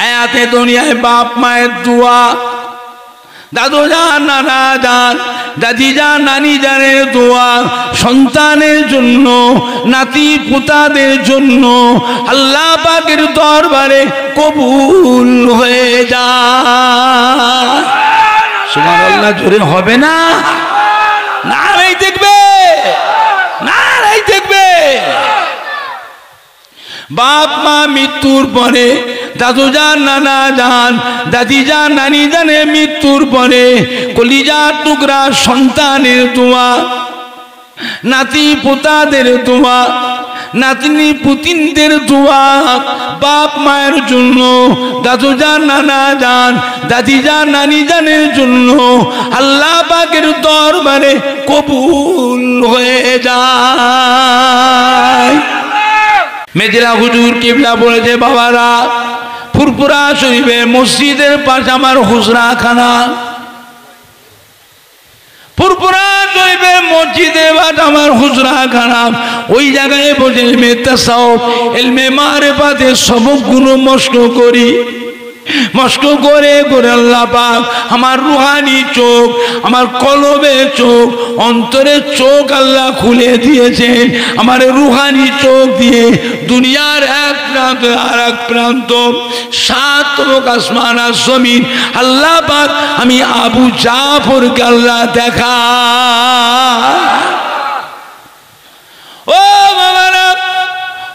হায়াতে দুনিয়ায় বাপ মায়ের দোয়া, দাদু যান, নানা যান, দাদি যান, নানি জানের দোয়া, সন্তানের জন্য, নাতি পুতাদের জন্য আল্লাহ পাকের দরবারে কবুল হয়ে যায়। সুবহানাল্লাহ জোরে হবে না? নারাই দেখবে, নারাই দেখবে। বাপ মা মৃত্যুর পরে, দাদু যান, নানা যান, দাদি যান, নানি জানের মৃত্যুর পরে কলিজার টুকরা সন্তানের দোয়া, নাতি পোতাদের দোয়া, নাতনি পুতিনদের দোয়া, বাপ মায়ের জন্য, দাদু যান, নানা যান, দাদি যান, নানি জানের জন্য আল্লাহ পাকের দরবারে কবুল হয়ে যায়। মেজরা হুজুর কিবলা বলেছে, বাবারা ফুরফুরা শরীফের মসজিদের পাশে আমার হুজরাখানা, ফুরফুরা শরীফের মসজিদের পাশে আমার হুজরাখানা, ওই জায়গায় বসে ইলমে তাসাউফ, ইলমে মারিফাতের সবকগুলো মস্ক করি। মস্ক করে করে আল্লাহ পাক আমার রুহানি চোখ, আমার কলবের চোখ, অন্তরের চোখ আল্লাহ খুলে দিয়েছেন। আমার রুহানি চোখ দিয়ে দুনিয়ার এক প্রান্ত আর এক প্রান্ত, সাত লোক আসমান আর জমিন আল্লাহ পাক আমি আবু জাফরকে আল্লাহ দেখা। ও বাবারা,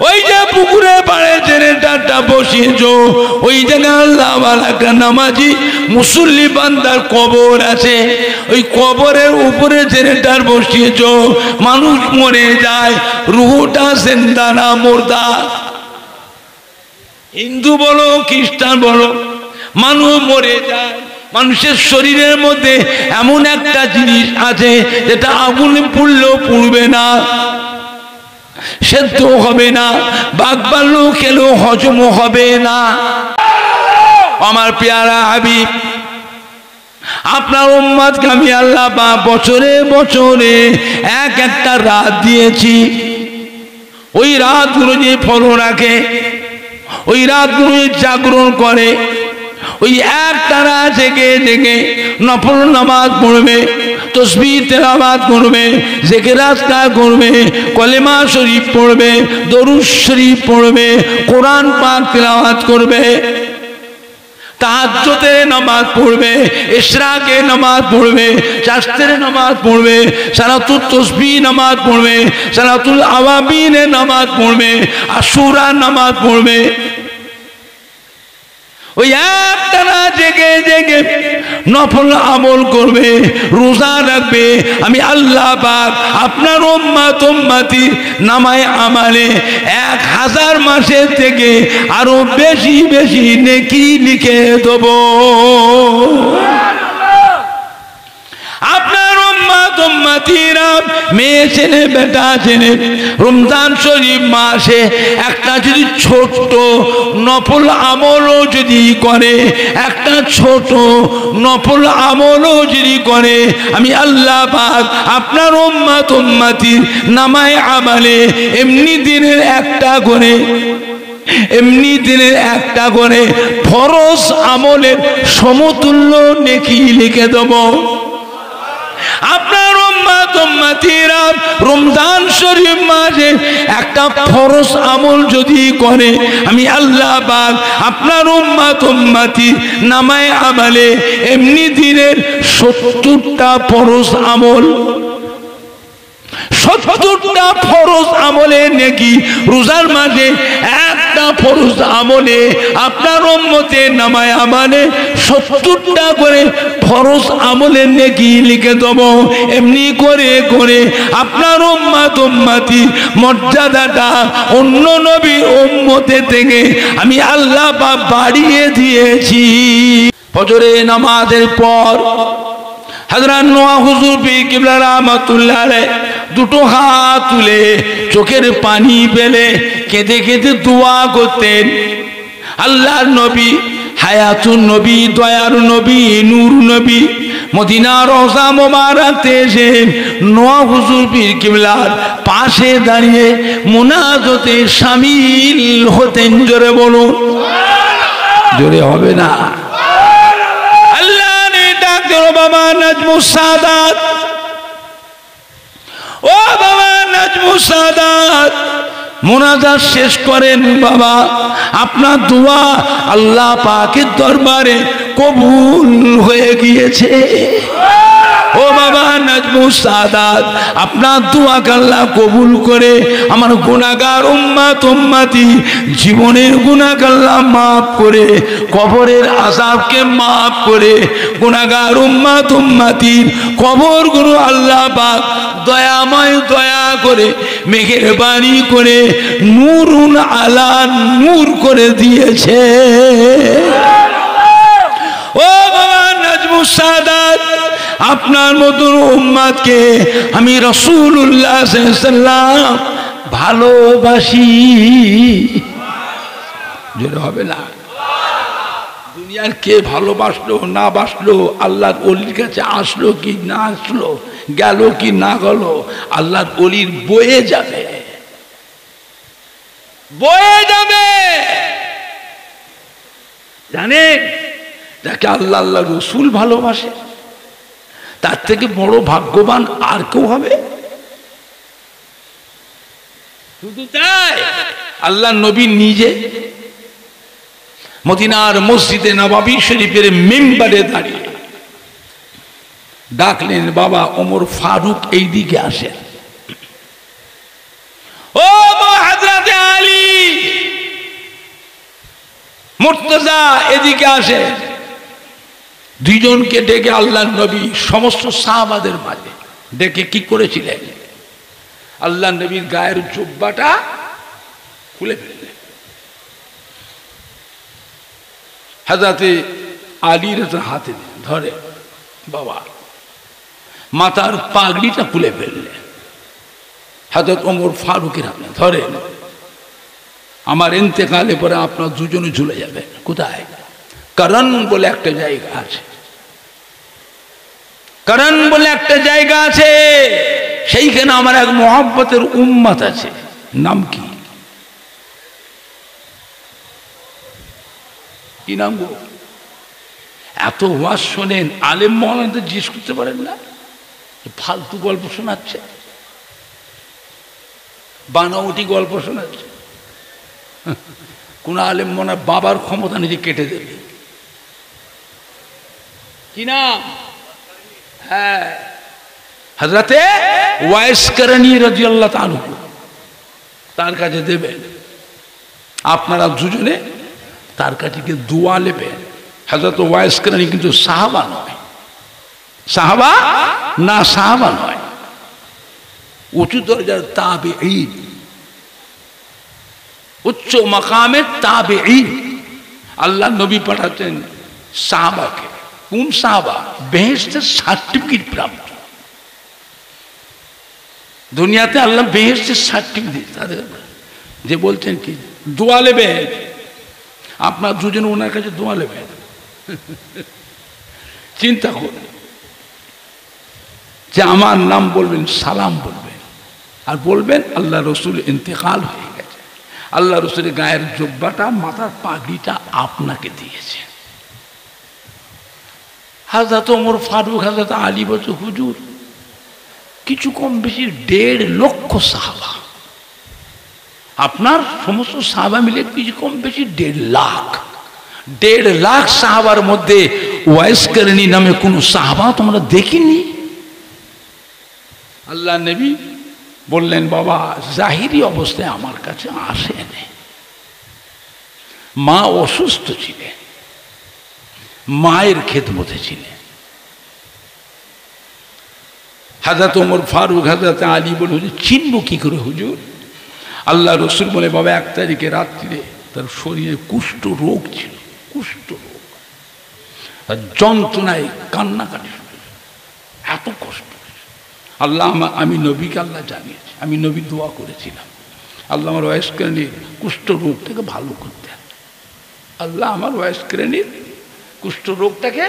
ওই যে পুকুরে পাড়ে জেনারেটরটা বসিয়েছ, ওই জায়গায় আল্লাহ একটা নামাজি মুসল্লি বান্দার কবর আছে। ওই কবরের উপরে জেনারেটর বসিয়েছ, মানুষ মরে যায়, রুহটা জিন্দা না মুর্দা। হিন্দু বলো খ্রিস্টান বলো, মানুষ মরে যায়, মানুষের শরীরের মধ্যে এমন একটা জিনিস আছে যেটা আগুন পুড়লেও পুড়বে না, সেদ্ধ হবে না, বাঘ ভাল্লু খেলেও হজম হবে না। আমার পেয়ারা হাবিব, আপনার উম্মতকে আমি আল্লাহ পাক বছরে বছরে এক একটা রাত দিয়েছি। ওই রাতগুলো যে ফলো রাখে, ওই রাতগুলো জাগরণ করে, ওই একটা রাত জেগে জেগে নফল নামাজ পড়বে, তসবিহ তেলাওয়াত করবে, জিকির আজকার করবে, কলেমা শরীফ পড়বে, দরুদ শরীফ পড়বে, কোরআন পাক তেলাওয়াত করবে, তাহাজ্জুদের নামাজ পড়বে, ইশরাকের নামাজ পড়বে, চাশতের নামাজ পড়বে, সালাতুত তসবিহ নামাজ পড়বে, সালাতুল আওয়াবিনের নামাজ পড়বে, আশুরার নামাজ পড়বে। ওই একটা না জেগে জেগে নফল আমল করবে, রোজা রাখবে। আমি আল্লাহ পাক আপনার উম্মত উম্মতি নামায় আমালে 1000 মাসের থেকে আরো বেশি বেশি নেকি লিখে দেব। আপনার উম্মত উম্মতিরা, মেয়ে ছেলে বেটা ছেলে, রমজান শরীফ মাসে একটা যদি ছোট নফল আমলও যদি করে, একটা ছোট নফল আমলও যদি করে, আমি আল্লাহ পাক আপনার উম্মত উম্মতির নামায় আমালে এমনি দিনের একটা করে, এমনি দিনের একটা করে ফরজ আমলের সমতুল্য নেকি লিখে দেব। আপনার উম্মত উম্মতিরা রমজান শরীফ মাসে একটা ফরজ আমল যদি করে, আমি আল্লাহ পাক আপনার উম্মত উম্মতি নামায় আমালে এমনি দিনের 70টা ফরজ আমল, 70টা ফরজ আমলে নেকি। রোজার মাঝে একটা ফরজ আমলে আপনার উম্মতের নামায় আমালে 70টা করে ফরজ আমলের নেকি লিখে দেব। এমনি করে করে আপনার উম্মত উম্মতি মর্যাদাটা অন্য নবী উম্মতের থেকে আমি আল্লাহ পাক বাড়িয়ে দিয়েছি। ফজরের নামাজের পর হযরত নোয়া হুজুর পীর কিবলা রাহমাতুল্লাহ আলাইহি দুটো হাত তুলে চোখের পানি ফেলে কেঁদে কেঁদে দোয়া করতেন। আল্লাহর নবী, হায়াতুন নবী, দয়ার নবী, নূর নবী মদিনা রওজা মোবারকতে এসে নোয়া হুজুর পীর কিবলার পাশে দাঁড়িয়ে মুনাজাতে শামিল হতেন। জোরে বলুন। জোরে হবে না। আল্লাহ নে ডাক দিল, বাবা নাজমুস সাদাত, ও বাবা নাজমুস সাদাত, মুনাজাত শেষ করেন বাবা, আপনার দোয়া আল্লাহ পাকের দরবারে কবুল হয়ে গিয়েছে। ও বাবা নাজমুস সাদাত, আপনার দোয়াকে আল্লাহ কবুল করে আমার গুনাহগার উম্মত উম্মতি জীবনের গুনাহকে আল্লাহ মাফ করে, কবরের আযাবকে মাফ করে, গুনাহগার উম্মত উম্মতির কবরগুলো আল্লাহ পাক দয়াময় দয়া করে মেহেরবানি করে নূরুন আলা নূর করে দিয়েছে। ও বাবা নাজমুস সাদাত, আপনার মতন উম্মতকে আমি রাসূলুল্লাহ সাল্লাল্লাহু আলাইহি ওয়াসাল্লাম ভালোবাসি। জোরে হবে না। দুনিয়ার কে ভালোবাসলো না বাসলো, আল্লাহর ওলির কাছে আসলো কি না আসলো, গেল কি না গেল, আল্লাহর ওলির বয়ে যাবে, বয়ে যাবে। জানে যাকে আল্লাহ আল্লাহ রসুল ভালোবাসে, তার থেকে বড় ভাগ্যবান আর কেউ হবে? শুধু তাই, আল্লাহ নবী নিজে মদিনার মসজিদে নববী শরীফের মিম্বরে দাঁড়িয়ে ডাকলেন, বাবা ওমর ফারুক এই দিকে আসেন, ও হযরত আলী, মুর্তজা এদিকে আসে। দুইজনকে ডেকে আল্লাহর নবী সমস্ত সাহাবাদের মাঝে ডেকে কি করেছিলেন? আল্লাহর নবীর গায়ের জুব্বাটা খুলে ফেললেন। হযরত আলীর হাতে ধরে বাবা মাথার পাগড়িটা খুলে ফেললেন। হযরত ওমর ফারুকের হাতে ধরে, আমার ইন্তেকালে পরে আপনার দুজনে ঝুলে যাবে। কোথায়? করণ বলে একটা জায়গা আছে, করণ বলে একটা জায়গা আছে, সেইখানে আমার এক মুহাব্বতের উম্মত আছে। নাম কি? কি নাম গো? এত ওয়াজ শোনেন, আলেম মৌলানাদের জিজ্ঞেস করতে পারেন না? ফালতু গল্প শোনাচ্ছে, বানাউটি গল্প শোনাচ্ছে। কোন আলেম মনে বাবার ক্ষমতা নিজে কেটে দেবে। কি নাম? হ্যাঁ, হযরতে ওয়াইস করনী রাদিয়াল্লাহু তাআলা, তার কাছে দেবেন। আপনারা দুজনে তার কাছে গিয়ে দোয়া নেবেন। হযরত ওয়াইস করনী কিন্তু সাহাবা নয়, সাহাবা না, সাহাবা নয়, উঁচু দরজার তাবেঈন, উচ্চ মাকামের তাবেঈন। আল্লাহ নবী পাঠাতেন সাহাবাকে। কোন সাহাবা? বেহেশতের সার্টিফিকেট প্রাপ্ত। দুনিয়াতে আল্লাহ বেহেশতের সার্টিফিকেট তাদের, যে বলছেন কি দোয়া নেবেন, আপনার দুজন ওনার কাছে দোয়া নেবেন। চিন্তা করুন, যে আমার নাম বলবেন, সালাম বলবেন, আর বলবেন আল্লাহ রসুল ইন্তেকাল হয়ে গেছে, আল্লাহ রসুলের গায়ের জুব্বাটা মাথার পাগড়িটা আপনাকে দিয়েছে। হযরত ওমর ফারুক, হযরত আলী বলছে, হুজুর কিছু কম বেশি 1.5 লক্ষ সাহাবা, আপনার সমস্ত সাহাবা মিলে কিছু কম বেশি 1.5 লাখ, 1.5 লাখ সাহাবার মধ্যে ওয়াইস করনী নামে কোন সাহাবা তোমরা দেখিনি? আল্লাহ নবী বললেন, বাবা জাহিরি অবস্থায় আমার কাছে আসেনি, মা অসুস্থ ছিলেন, মায়ের খেদমতে ছিলেন। হযরত ওমর ফারুক, হযরত আলী বলে, হুজুর চিনব কি করে হুজুর? আল্লাহ রসুল বলে, বাবা 1 তারিখে রাত্রিরে তার শরীরে কুষ্ঠ রোগ ছিল, কুষ্ঠ রোগ, যন্ত্রণায় কান্নাকাটি, এত কষ্ট। আল্লাহ আমি নবীকে আল্লাহ জানিয়েছি, আমি নবী দোয়া করেছিলাম, আল্লাহ আমার ওয়াইস করনীর কুষ্ঠ রোগটাকে ভালো করতেন। আল্লাহ আমার ওয়াইস করনীর কুষ্ঠ রোগটাকে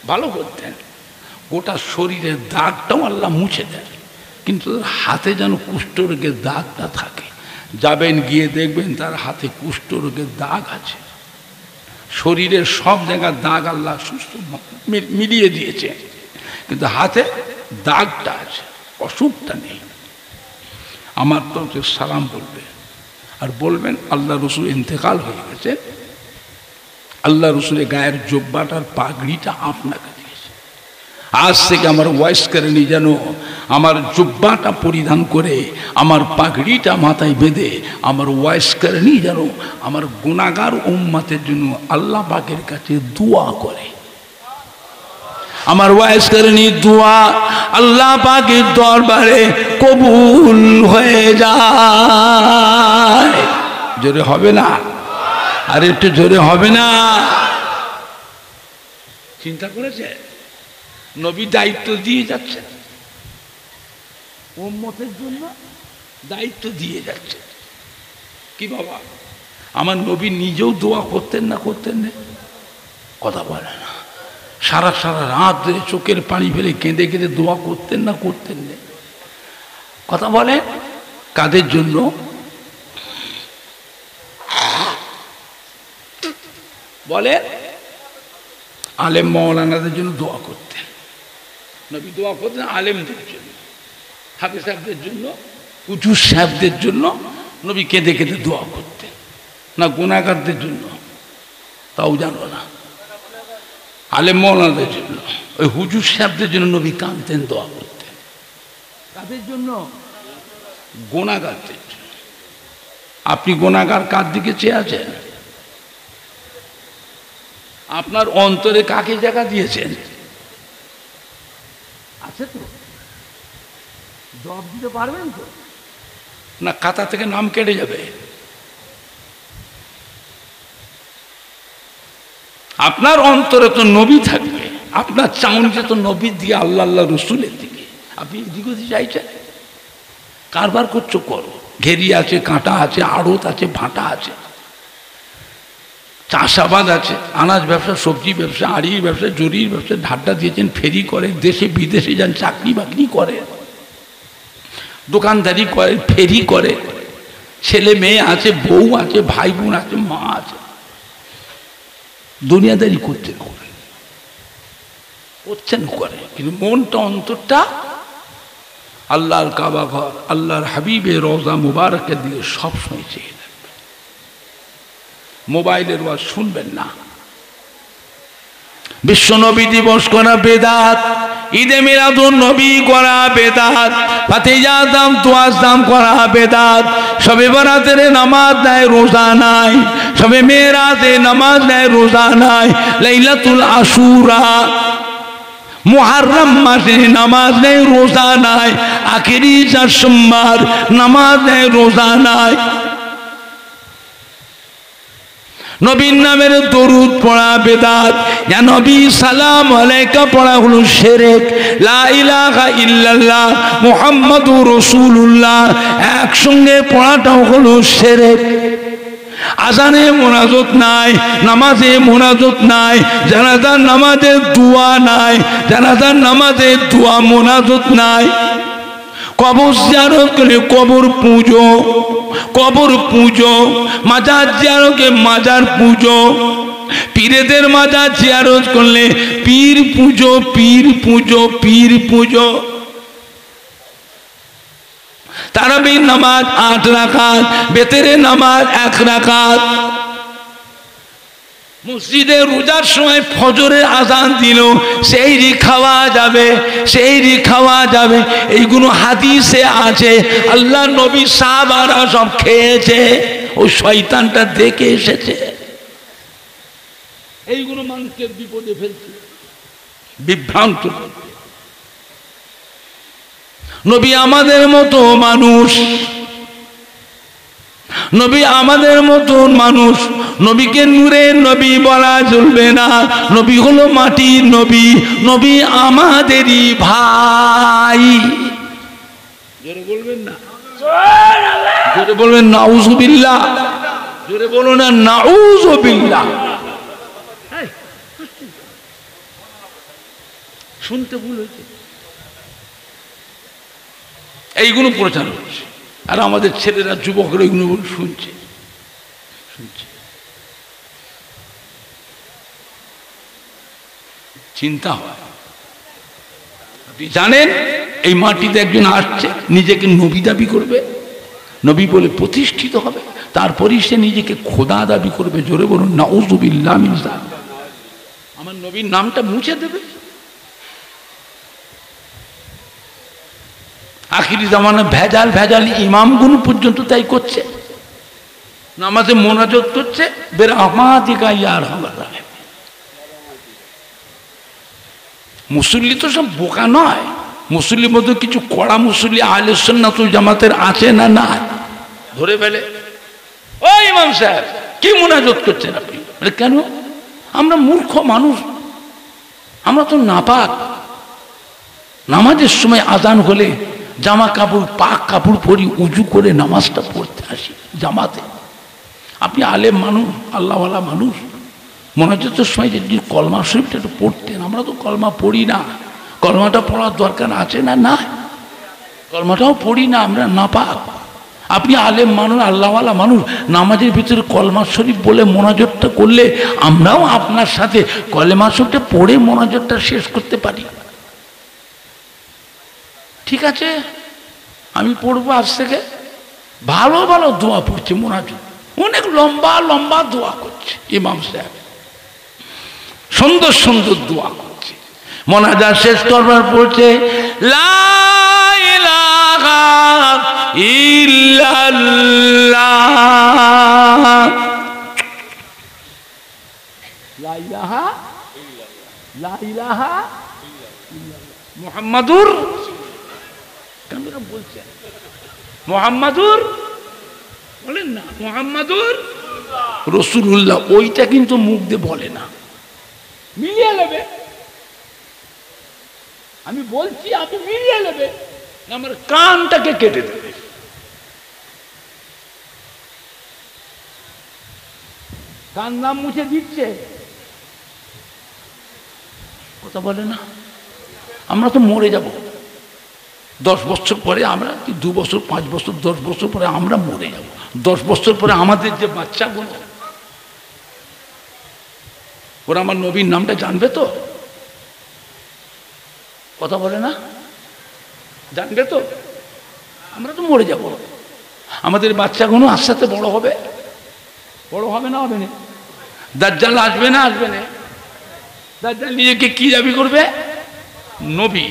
ভালো করতেন। গোটা শরীরের দাগটাও আল্লাহ মুছে দেন, কিন্তু হাতে যেন কুষ্ঠ রোগের দাগ না থাকে। যাবেন, গিয়ে দেখবেন তার হাতে কুষ্ঠ রোগের দাগ আছে, শরীরের সব জায়গার দাগ আল্লাহ সুস্থ মিলিয়ে দিয়েছে, কিন্তু হাতে দাগটা আছে, অসুখটা নেই। আমার তো সালাম বলবে আর বলবেন আল্লাহ রসুল ইন্তেকাল হয়ে গেছে, আল্লাহ রসুলের গায়ের জব্বাটার পাগড়িটা আপনাকে দিয়েছে। আজ থেকে আমার ওয়াইস করেনি যেন আমার জব্বাটা পরিধান করে আমার পাগড়িটা মাথায় বেঁধে আমার ওয়াইস করেনি যেন আমার গুনাহগার উম্মতের জন্য আল্লাহ পাকের কাছে দোয়া করে। আমার ওয়াইস করেনি দোয়া আল্লাহ পাকের দরবারে কবুল হয়ে যায়। জোরে হবে না? আর একটু জোরে হবে না? চিন্তা করেছে? নবী দায়িত্ব দিয়ে যাচ্ছে, উম্মতের জন্য দায়িত্ব দিয়ে যাচ্ছে। কি বাবা, আমার নবী নিজেও দোয়া করতেন না? করতেন না? কথা বলে না। সারা সারা রাত ধরে চোখের পানি ফেলে কেঁদে কেঁদে দোয়া করতেন না? করতেন না? কথা বলে। কাদের জন্য? বলে আলেম মাওলানাদের জন্য দোয়া করতেন। নবী দোয়া করতেন আলেমদের জন্য, হাফেজ সাহেবদের জন্য, হুজুর সাহেবদের জন্য নবী কেঁদে কেঁদে দোয়া করতেন না গুনাহগারদের জন্য? তাও জানো না। আলেম মাওলানাদের জন্য, ওই হুজুর সাহেবদের জন্য নবী কাঁদতেন, দোয়া করতেন। কাদের জন্য? গুনাহগারদের জন্য। আপনি গুনাহগার কার দিকে চেয়ে আছেন? আপনার অন্তরে কাকে জায়গা দিয়েছেন? আছে তো? জবাব দিতে পারবেন তো? না খাতা থেকে নাম কেটে যাবে? আপনার অন্তরে তো নবী থাকবে, আপনার চাউন যে তো নবীর দিকে, আল্লাহ আল্লাহ রসুলের দিকে। আপনি এদিক ওদিক চাইছেন, কারবার করছো করো। ঘেরি আছে, কাঁটা আছে, আড়ত আছে, ভাঁটা আছে, চাষাবাদ আছে, আনাজ ব্যবসা, সবজি ব্যবসা, আড়ির ব্যবসা, জরির ব্যবসা, ঢাড্ডা দিয়েছেন, ফেরি করে, দেশে বিদেশে যান, চাকরি বাকরি করে, দোকানদারি করে, ফেরি করে, ছেলে মেয়ে আছে, বউ আছে, ভাই বোন আছে, মা আছে, দুনিয়াদারি করছেন করে, কিন্তু মনটা অন্তরটা আল্লাহর কাবা ঘর, আল্লাহর হাবিবের রওজা মুবারকের দিকে সবসময় চেয়ে থাকবে। মোবাইলের ওয়াজ শুনবেন না। বিশ্ব নবী দিবস করা বেদাত, ঈদে মিলাদুন নবী করা বেদাত, ফাতিহা দাম তোয়াজ দাম করা বেদাত, শবে বরাতের নামাজ নাই রোজা নাই, শবে মেরাজে নামাজ নাই রোজা নাই, লাইলাতুল আশুরা মুহররম মাসে নামাজ নেই রোজা নাই, আখেরি চার সোমবার নামাজ নেই রোজা নাই। নবীর নামের দরুদ পড়া বেদাত, ইয়া নবী সালাম আলাইকা পড়া হলো শিরক, লা ইলাহা ইল্লাল্লাহ মুহাম্মাদুর রাসূলুল্লাহ একসঙ্গে পড়াটাও হলো শিরক। আজানে মোনাজাত নাই, নামাজে মোনাজাত নাই, জানাজার নামাজে দোয়া নাই, জানাজার নামাজে দোয়া মোনাজাত নাই। কবর জিয়ারত করলে কবর পুজো, কবর পুজো, মাজার জিয়ারতকে মাজার পুজো, পীরেদের মাজার জিয়ারত করলে পীর পুজো, পীর পুজো, পীর পুজো। তারাবির নামাজ 8 রাকাত, বেতেরের নামাজ 1 রাকাত। মসজিদে রোজার সময় ফজরের আজান দিল, সেইরি খাওয়া যাবে, সেইরি খাওয়া যাবে, এইগুলো হাদিসে আছে। আল্লাহ নবী সাহাবারা সব খেয়েছে, ওই শয়তানটা দেখে এসেছে। এইগুলো মানুষকে বিপদে ফেলছে, বিভ্রান্ত। নবী আমাদের মতো মানুষ, নবী আমাদের মতন মানুষ। নবীকে নূরের নবী বলা চলবে না, নবী হলো মাটির নবী, নবী আমাদেরই ভাই। জোরে বলবেন না? জোরে বলবেন নাউযুবিল্লাহ। জোরে বলো না নাউযুবিল্লাহ। শুনতে ভুল হয়েছে। এইগুলো প্রচার হচ্ছে, আর আমাদের ছেলেরা যুবকরা এগুলো শুনছে। চিন্তা হয়। আপনি জানেন এই মাটিতে একজন আসছে, নিজেকে নবী দাবি করবে, নবী বলে প্রতিষ্ঠিত হবে, তারপরেই সে নিজেকে খোদা দাবি করবে। জোরে বলুন নাউযুবিল্লাহ মিন যালিক। আমার নবীর নামটা মুছে দেবে। আখিরি জামানা ভেজাল ভেজাল ইমামগুলো পর্যন্ত তাই করছে, নামাজে মোনাজাত করছে বেরহমাতিকা ইয়া আরহামার রাহিম। মুসল্লি তো সব বোকা নয়, মুসল্লির মধ্যে কিছু কড়া মুসল্লি আহলে সুন্নাত ওয়াল জামাতের আছে না? না, ধরে ফেলে, ও ইমাম সাহেব কি মোনাজাত করছেন আপনি? কেন? আমরা মূর্খ মানুষ, আমরা তো নাপাক। নামাজের সময় আজান হলে জামা কাপড় পাক কাপড় পরি উজু করে নামাজটা পড়তে আসি জামাতে। আপনি আলেম মানুষ, আল্লাহওয়ালা মানুষ, মোনাজাতের সময় যদি কলমা শরীফটা একটু পড়তেন। আমরা তো কলমা পড়ি না। কলমাটা পড়ার দরকার আছে না? না, কলমাটাও পড়ি না, আমরা নাপাক। আপনি আলেম মানুষ, আল্লাহওয়ালা মানুষ, নামাজের ভিতরে কলমা শরীফ বলে মোনাজাতটা করলে আমরাও আপনার সাথে কলমা শরীফটা পড়ে মোনাজাতটা শেষ করতে পারি। ঠিক আছে, আমি পড়বো আজ থেকে। ভালো ভালো দোয়া পড়ছে মোনাজাত, অনেক লম্বা লম্বা দোয়া করছে ইমাম সাহেব, সুন্দর সুন্দর দোয়া করছে। মোনাজাত শেষ করবার পড়ছে লা ইলাহা ইল্লাল্লাহ, লা ইলাহা লা ইলাহা মুহাম্মাদুর, কামরা বলছেন মুহাম্মাদুর, বলেন না মুহাম্মাদুর রাসূলুল্লাহ। ওইটা কিন্তু মুখ দিয়ে বলে না, মিলিয়ে নেবে। আমি বলছি আপনি মিলিয়ে নেবে, আমার কানটাকে কেটে দেবে। কান নাম মুছে দিচ্ছে, কথা বলে না। আমরা তো মরে যাব 10 বছর পরে, আমরা 2 বছর 5 বছর 10 বছর পরে আমরা মরে যাব। 10 বছর পরে আমাদের যে বাচ্চাগুলো, ওরা আমার নবীর নামটা জানবে তো? কথা বলে না, জানবে তো? আমরা তো মরে যাব, আমাদের বাচ্চাগুলো আস্তে আস্তে বড় হবে। বড় হবে না? হবে না? দাজ্জাল আসবে না? আসবে না? দাজ্জাল নিজেকে কি দাবি করবে? নবী।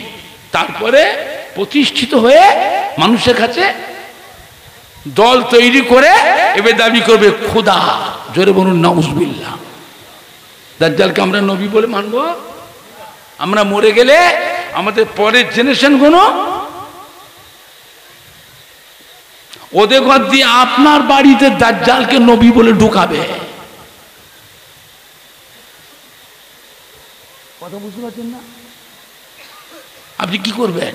তারপরে প্রতিষ্ঠিত হয়ে মানুষের কাছে দল তৈরি করে এবার দাবি করবে খোদা। জোরে বলুন নাউযুবিল্লাহ। দাজ্জালকে আমরা নবী বলে মানবো? আমরা মরে গেলে আমাদের পরের জেনারেশন গুলো ওদের ঘর দিয়ে আপনার বাড়িতে দাজ্জালকে নবী বলে ঢুকাবে। কথা বুঝতে পারছেন না? আপনি কি করবেন?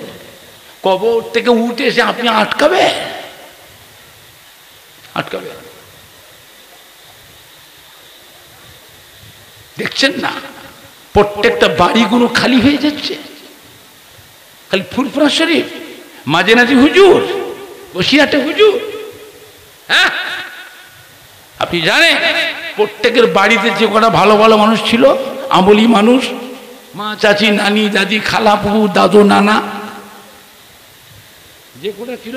কবর থেকে উঠে এসে আপনি আটকাবে? আটকাবে? দেখছেন না প্রত্যেকটা বাড়িগুলো খালি হয়ে যাচ্ছে, খালি ফুরফুরা শরীফ, মাঝেনাজি হুজুর, বসিরহাটে হুজুর। হ্যাঁ, আপনি জানেন প্রত্যেকের বাড়িতে যে কটা ভালো ভালো মানুষ ছিল, আমলি মানুষ, মা চাচি নানি দাদি খালা পুকু দাদু নানা, যে কটা ছিল,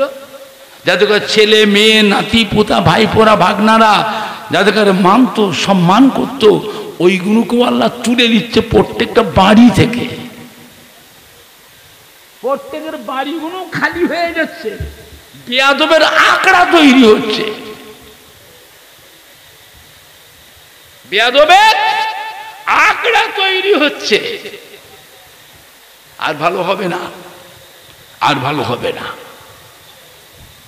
যাদের ছেলে মেয়ে নাতি পোতা ভাই পোড়া ভাগনারা যাদের মানত সম্মান করতো, ওইগুলোকেও আল্লাহ তুলে নিচ্ছে প্রত্যেকটা বাড়ি থেকে। প্রত্যেকের বাড়িগুলো খালি হয়ে যাচ্ছে, বেয়াদবের আঁকড়া তৈরি হচ্ছে, বেয়াদবের আঁকড়া তৈরি হচ্ছে। আর ভালো হবে না, আর ভালো হবে না।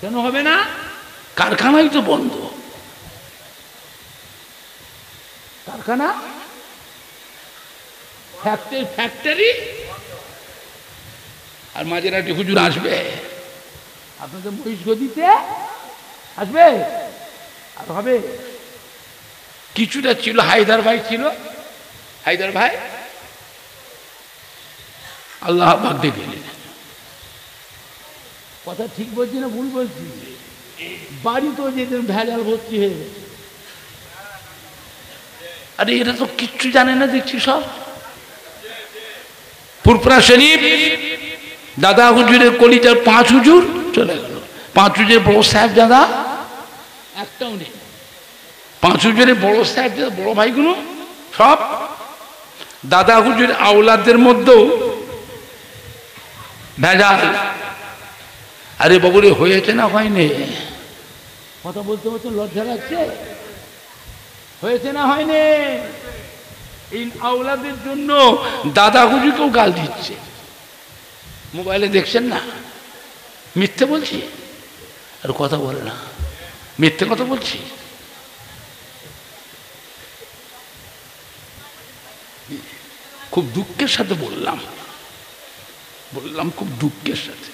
কেন হবে না? কারখানাই তো বন্ধ। কারখানা, ফ্যাক্টরি। আর মাঝেরাটি হুজুর আসবে আপনাদের মহিষগদিতে, আসবে আর হবে। কিছুটা ছিল, হায়দার ভাই ছিল, হায়দার ভাই আল্লাহ পাক ডেকে নিলেন। কথা ঠিক বলছি না ভুল বলছি? বাড়ি তো যেতেন ভেজাল ভর্তি হয়ে গেছে। আরে এরা তো কিচ্ছু জানে না দেখছি সব। ফুরফুরা শরীফ দাদা হুজুরের কলিজার 5 হুজুর চলে গেল। 5 হুজুরের বড় সাহেব দাদা একটাও নেই। 5 হুজুরের বড় সাহেব দাদা বড় ভাইগুলো সব দাদা হুজুর আওলাদের মধ্যেও ভেজাল। আরে বাবুরে হয়েছে না হয়নি? কথা বলতে বলতে লজ্জা লাগছে। হয়েছে না হয়নি? এই আওলাদের জন্য দাদা হুজুরকেও গাল দিচ্ছে। মোবাইলে দেখছেন না? মিথ্যে বলছি? আর কথা বলে না, মিথ্যে কথা বলছি? খুব দুঃখের সাথে বললাম খুব দুঃখের সাথে।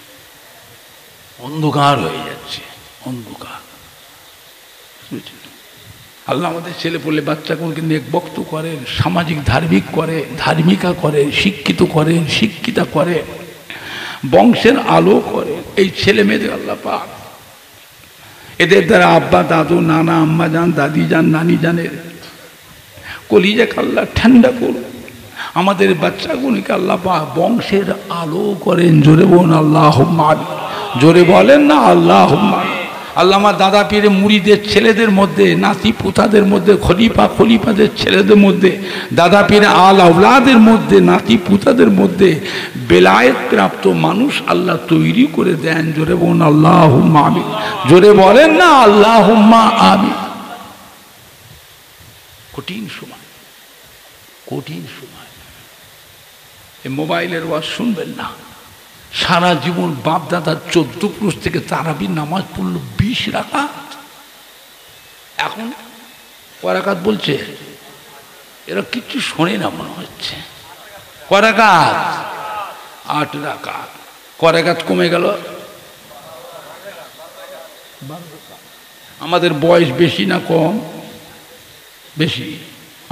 অন্ধকার হয়ে যাচ্ছে, অন্ধকার। আল্লাহ আমাদের ছেলে পড়লে বাচ্চাগুলোকে নেকবক্ত করেন, সামাজিক ধার্মিক করে, ধার্মিকা করে, শিক্ষিত করেন, শিক্ষিতা করে, বংশের আলো করে। এই ছেলে মেয়েদের আল্লাহ পাক এদের দ্বারা আব্বা দাদু নানা আম্মা যান দাদি যান নানি জানের কলিজাকে আল্লাহ ঠান্ডা করুন। আমাদের বাচ্চাগুলিকে আল্লাহ পাক বংশের আলো করেন। জোরে বলুন আল্লাহুম্মা আমিন। জোরে বলেন না আল্লাহুম্মা আমিন। আল্লাহ আমার দাদা পীরের মুরিদের ছেলেদের মধ্যে, নাতি পুতাদের মধ্যে, খলিফাদের ছেলেদের মধ্যে, দাদা পীরের আল আওলাদের মধ্যে, নাতি পুতাদের মধ্যে বেলায়েত প্রাপ্ত মানুষ আল্লাহ তৈরি করে দেন। জোরে বলুন আল্লাহুম্মা আমিন। জোরে বলেন না আল্লাহুম্মা আমিন। কঠিন সময়, কঠিন সময়। এই মোবাইলের ওয়াজ শুনবেন না। সারা জীবন বাপ দাদার 14 পুরুষ থেকে তারাবির নামাজ পড়লো 20 রাকাত। এখন কয় রাকাত বলছে? এরা কিচ্ছু শোনে না মনে হচ্ছে। কয় রাকাত? 8 রাকাত। কয় রাকাত কমে গেল? আমাদের বয়স বেশি না কম? বেশি।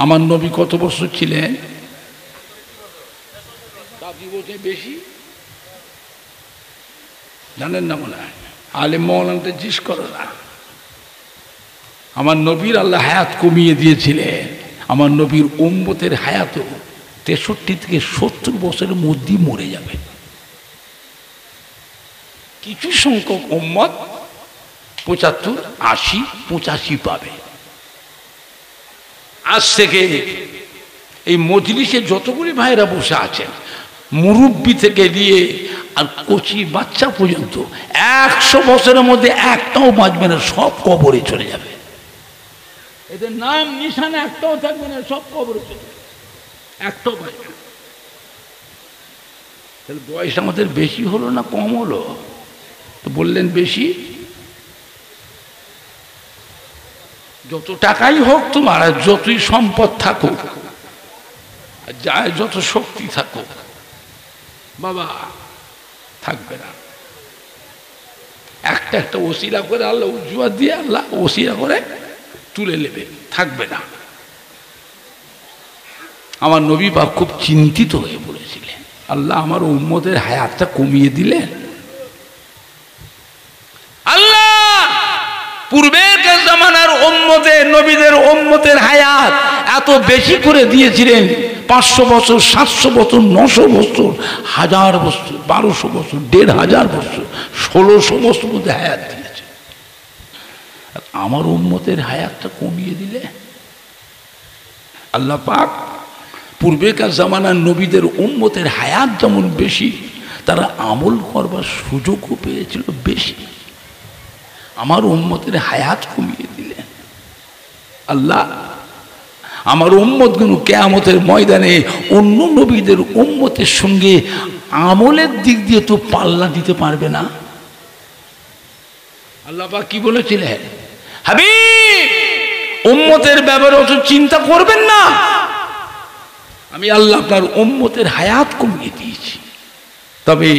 আমার নবী কত বছর ছিলেন? বেশি জানেন না মনে হয়? আলেম মৌলানাদের জিজ্ঞেস করো না। আমার নবীর আল্লাহ হায়াত কমিয়ে দিয়েছিলেন। আমার নবীর উম্মতের হায়াতও 63 থেকে 70 বছরের মধ্যেই মরে যাবে। কিছু সংখ্যক উম্মত 75, 80, 85 পাবে। আজ থেকে এই মজলিসে যতগুলি ভাইরা বসে আছেন, মুরব্বী থেকে দিয়ে আর কচি বাচ্চা পর্যন্ত 100 বছরের মধ্যে একটাও বাঁচবে না, সব কবরে চলে যাবে। এদের নাম নিশানা একটাও থাকবে না, সব কবরে চলে যাবে, একটাও বাঁচবে না। তাহলে বয়স আমাদের বেশি হলো না কম হলো? তো বললেন বেশি। যত টাকাই হোক তোমার, আর যতই সম্পদ থাকুক, যায় যত শক্তি থাকুক, বাবা থাকবে না। একটা একটা ওসিলা করে আল্লাহ উজ্জুয়া দিয়ে আল্লাহ ওসিলা করে তুলে নেবে, থাকবে না। আমার নবী পাক খুব চিন্তিত হয়ে পড়েছিলেন, আল্লাহ আমার উম্মতের হায়াতটা কমিয়ে দিলেন। আল্লাহ পূর্বের জামানার উম্মতের, নবীদের উম্মতের হায়াত এত বেশি করে দিয়েছিলেন। 500 বছর, 700 বছর, 900 বছর, 1000 বছর, 1200 বছর, 1500 বছর, 1600 বছর মধ্যে হায়াত দিয়েছে। আমার উম্মতের হায়াতটা কমিয়ে দিলে। আল্লাহ পাক পূর্বেকার জামানার নবীদের উম্মতের হায়াত যেমন বেশি, তারা আমল করবার সুযোগও পেয়েছিল বেশি। আমার উম্মতের হায়াত কমিয়ে দিলেন। আল্লাহ আমার উম্মতগুলো কিয়ামতের ময়দানে অন্য নবীদের উম্মতের সঙ্গে আমলের দিক দিয়ে তো পাল্লা দিতে পারবে না। আল্লাহ পাক কি বলেছিলেন? হাবিব উম্মতের ব্যাপারে অত চিন্তা করবেন না, আমি আল্লাহ আপনার উম্মতের হায়াত কমিয়ে দিয়েছি। তবে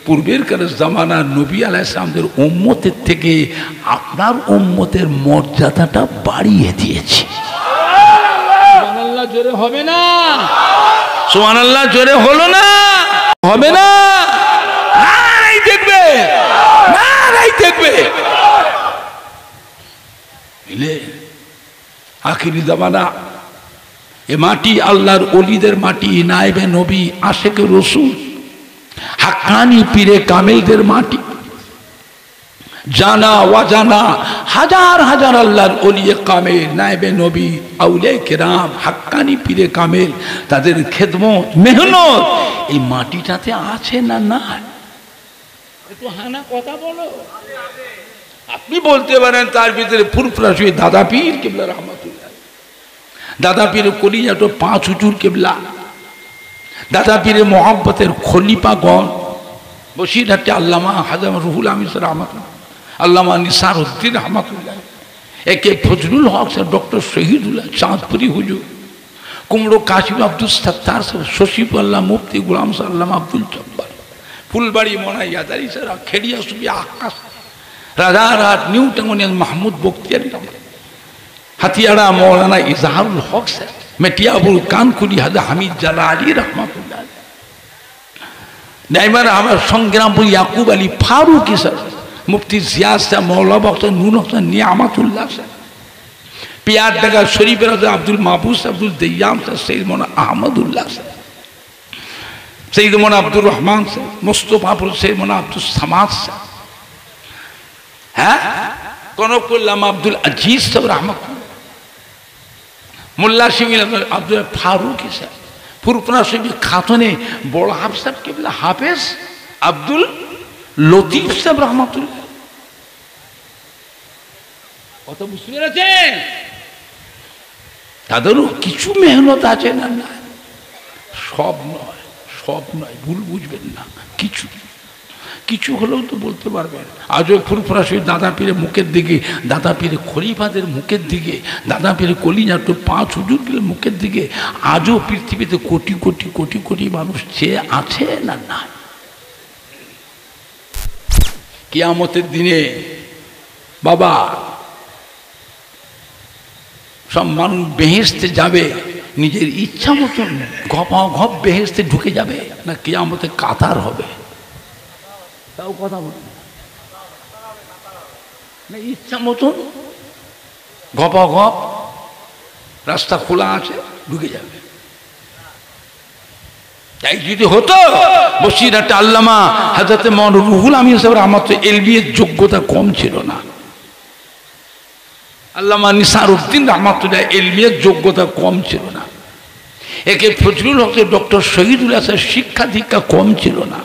পূর্বেরকার জামানার নবী আলাইহিস সালামদের উম্মতের থেকে আপনার উম্মতের মর্যাদাটা বাড়িয়ে দিয়েছি। সুবহানাল্লাহ জোরে হবে না? সুবহানাল্লাহ জোরে হলো না? হবে না? নাই দেখবে, নাই দেখবে। বুঝলে আখিরি জামানা এ মাটি আল্লাহর ওলিদের মাটি, নায়েবে নবী, আশেকে রসুল, হাক্কানি পীরে কামেলদের মাটি। জানা ওয়াজানা হাজার হাজার আল্লাহর ওলিয়ে কামেল, নায়েবে নবী, আউলিয়া কেরাম, হাক্কানি পীরে কামেল, তাদের খেদমত মেহনত এই মাটিটাতে আছে না না? একটু হানা কথা বলো। আপনি বলতে পারেন তার ভিতরে ফুরফুরা শুয়ে দাদা পীর কেবলা রহমাতুল্লাহ, দাদা পীরের কলিজা তো 5 হুজুর কেবলা, দাদা পীরের মোহাব্বতের খলিফাগণ বসিরহাটে আল্লামা হাজার রুহুল আমিন রহমাতুল্লাহ, আল্লামা নিসার উদ্দিন রহমাতুল্লাহ, একে ফজলুল হক স্যার, ডক্টর শহীদুল্লাহ চাঁদপুরি হুজুর, কুমড়ো কাশিম আব্দুল সত্তার স্যার, শশীফুল্লাহ মুফতি গুলাম স্যার, আল্লামা আব্দুল জব্বার, ফুলবাড়ি মনা ইয়াদারি স্যার, খেড়িয়া সুবি আকাশ, রাজারহাট নিউ টাঙ্গনিয়ান মাহমুদ বক্তিয়ারি, হাতিয়াড়া মৌলানা ইজাহারুল হক স্যার, মেটিয়াবুল কানকুলি হাজা হামিদ জালালি রহমাতুল্লাহ, নাইমার আমার সংগ্রামপুর ইয়াকুব আলী ফারুকি স্যার, মুফতি জিয়াদ স্যার, মৌলা বক্তা নুর হোসেন নিয়ামতুল্লাহ স্যার, পিয়ার ডাকা শরীফের আব্দুল মাহবুব আব্দুল দৈয়াম স্যার, সৈয়দ মোনা আহমদুল্লাহ স্যার, সৈয়দ মোনা আব্দুর রহমান স্যার, মোস্তফাপুর সৈয়দ মোনা আব্দুল সামাদ স্যার, হ্যাঁ কনকুল্লাম আব্দুল আজিজ সাহেব রহমতুল্লাহ, মোল্লা শিবির আব্দুল ফারুকি স্যার, ফুরফুরা শরীফ খাতুনে বড় হাফেজ সাহেব কেবলা হাফেজ আব্দুল লতিফ সাহেব রহমতুল্লাহ। কত বুঝতে পেরেছেন? তাদেরও কিছু মেহনত আছে না? না, সব নয়, সব নয়, ভুল বুঝবেন না, কিছু কিছু হলেও তো বলতে পারবেন। আজও ফুরফুরা শরীফ দাদা পীরের মুখের দিকে, দাদা পীরের খলিফাদের মুখের দিকে, দাদা পীরের কলিজার তো 5 হুজুরের মুখের দিকে আজও পৃথিবীতে কোটি কোটি কোটি কোটি মানুষ চেয়ে আছে না? না। কিয়ামতের দিনে বাবা সব মানুষ বেহেশতে যাবে নিজের ইচ্ছা মতন, ঘপ বেহেশতে ঢুকে যাবে না কিয়ামতে কাতার হবে? তাও কথা বলুন না, ইচ্ছা মতন ঘপ রাস্তা খোলা আছে, ঢুকে যাবে। তাই যদি হতো বসিরহাটে আল্লামা হযরত মাওলানা রুহুল আমিন সাহেব আমার তো এলবিএর যোগ্যতা কম ছিল না, আল্লামা নিসার উদ্দিন রহমাতুল্লাহ এলবিএর যোগ্যতা কম ছিল না, একে ফজলুল হকের ডক্টর শহীদুল্লাহ স্যার শিক্ষা দীক্ষা কম ছিল না,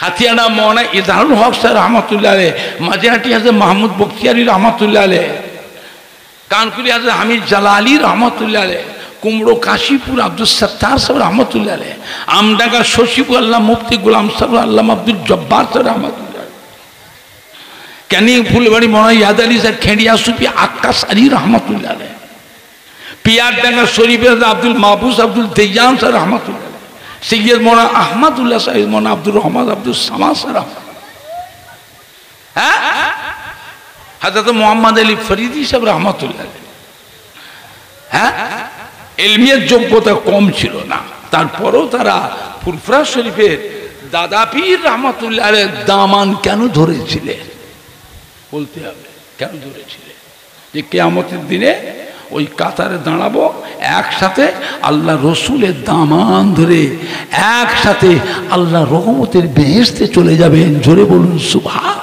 হাতিয়ানা মৌলানা ইজাহারুল হক স্যার রহমতুল্লাহ আলাইহি, মাঝিহাটি হাজরত মাহমুদ বক্তিয়ারি রহমতুল্লাহ আলাইহি, কানকুলি হাজরত হামিদ জালালি রহমতুল্লাহ আলাইহি, কুমড়ো কাশীপুর আব্দুল সত্তার সাহেব রহমতুল্লাহ আলাইহি, আমডাঙ্গা শশীপুর আল্লাহ মুফতি গুলাম সাহেব আল্লামা আব্দুল জব্বার স্যার রহমতুল্লাহ আলাইহি, ক্যানিং ফুলবাড়ি মৌলানা ইয়াদ আলী স্যার, খেড়িয়া সুফি আকাশ আলী রহমতুল্লাহ আলাইহি, পিয়ারডাঙ্গা শরীফের আব্দুল মাহবুব আব্দুল দৈয়াম স্যার রহমতুল্লাহ, সৈয়দ মোনা আহমদুল্লাহ সাহেব, মোনা আব্দুর রহমান আব্দুল সামাদ স্যার, হ্যাঁ হযরত মোহাম্মদ আলী ফরিদি সাহেব রহমতুল্লাহ, হ্যাঁ এলমিয়ার যোগ্যতা কম ছিল না, তারপরেও তারা ফুরফুরা শরীফের দাদা পীর রহমতুল্লাহ আলাইহির দামান কেন ধরেছিলেন? বলতে হবে কেন ধরেছিলেন? যে কিয়ামতের দিনে ওই কাতারে দাঁড়াবো একসাথে, আল্লাহ রসুলের দামান ধরে একসাথে আল্লাহ রহমতের বেহেশতে চলে যাবেন। জোরে বলুন সুবহান,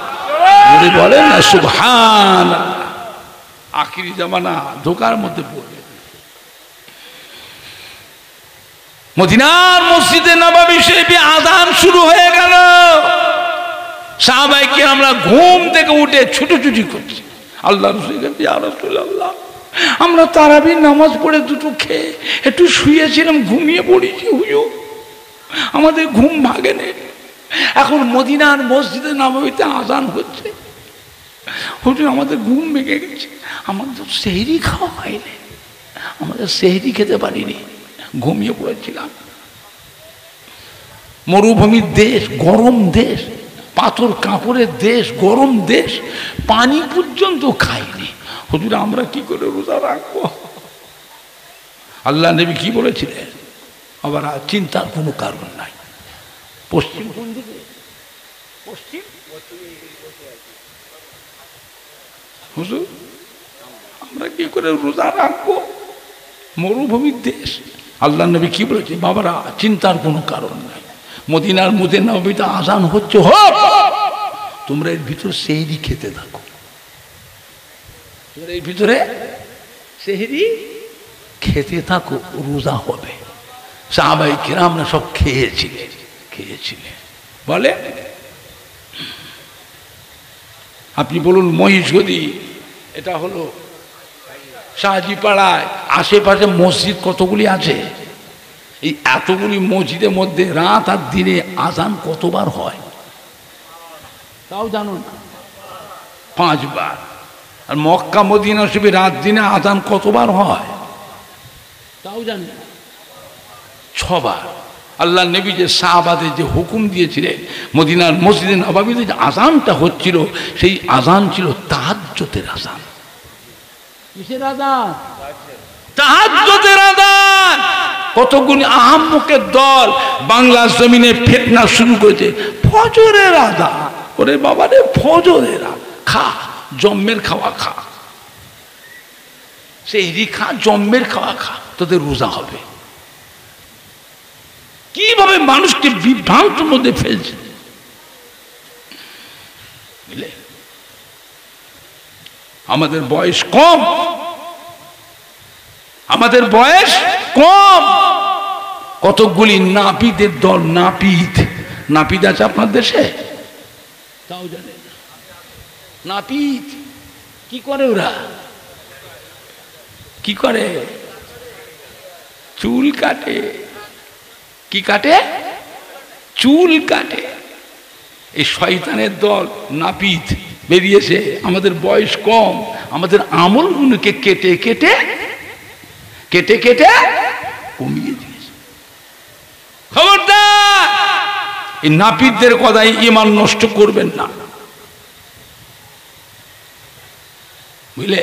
জোরে বলেন না সুবহান। আখিরি জামানা ধোকার মধ্যে পড়বে। মদিনার মসজিদে নববী শরীফে আযান শুরু হয়ে গেল, সাহাবায়ে কেরামরা ঘুম থেকে উঠে ছুটোছুটি করছে। আল্লাহ রাসূল বলেন, ইয়া রাসূলুল্লাহ, আমরা তারাবির নামাজ পড়ে দুটো খেয়ে একটু শুয়েছিলাম, ঘুমিয়ে পড়েছি হুজুর, আমাদের ঘুম ভাগে নেই। এখন মদিনার মসজিদে নববীতে আযান হচ্ছে, হুজুর আমাদের ঘুম ভেঙে গেছে, আমাদের সেহরি খাওয়া হয়নি, আমাদের সেহরি খেতে পারিনি, ঘুমিয়ে পড়েছিলাম। মরুভূমির দেশ, গরম দেশ, পাথর কাপড়ের দেশ, গরম দেশ, পানি পর্যন্ত খাইনি, হুজুর আমরা কি করে রোজা রাখবো? আল্লাহ নবী কি বলেছিলেন? আবার চিন্তার কোনো কারণ নাই। পশ্চিম কোন দিকে? পশ্চিম। হুজুর আমরা কি করে রোজা রাখবো? মরুভূমির দেশ। আল্লাহ নবী কি বলেছে? বাবারা চিন্তার কোনো কারণ নাই, মদিনার মধ্যে নবীতে আজান হচ্ছে, হোক, তোমরা এর ভিতরে সেহরি খেতে থাকো, তোমরা এর ভিতরে সেহরি খেতে থাকো, রোজা হবে। সাহাবায়ে কিরামরা সব খেয়েছিলেন। বলে আপনি বলুন মহিষগদি, এটা হলো শাহজিপাড়ায়, আশেপাশে মসজিদ কতগুলি আছে? এই এতগুলি মসজিদের মধ্যে রাত আর দিনে আজান কতবার হয় তাও জানো না? 5 বার। আর মক্কা মদিনা শরীফে রাত দিনে আজান কতবার হয় তাও জানি না, 6 বার। আল্লাহ নবী যে সাহাবাদের যে হুকুম দিয়েছিলেন, মদিনার মসজিদে নববীতে যে আজানটা হচ্ছিল, সেই আজান ছিল তাহাজ্জুদের আজান। কিসের আজান? তাহাজ্জুদের আজান। কতগুলি আহাম্মকের দল বাংলার জমিনে ফিতনা শুরু করেছে, ফজরের আজান। ওরে বাবা রে, ফজরের খা, জম্মের খাওয়া খা, সেহরি খা, জম্মের খাওয়া খা, তোদের রোজা হবে। কিভাবে মানুষকে বিভ্রান্তের মধ্যে ফেলছে, বুঝলে? আমাদের বয়স কম, আমাদের বয়স কম। কতগুলি নাপিতের দল, নাপিত আছে আপনার দেশে? তাও জানেন নাপিত কি করে? ওরা কি করে? চুল কাটে। কি কাটে? চুল কাটে। এই শয়তানের দল নাপিত বেরিয়েছে। আমাদের বয়স কম, আমাদের আমলগুলোকে কেটে কেটে কমিয়ে দিয়েছে। খবরদার, এই নাপিতদের কথায় ঈমান নষ্ট করবেন না, বুঝলে?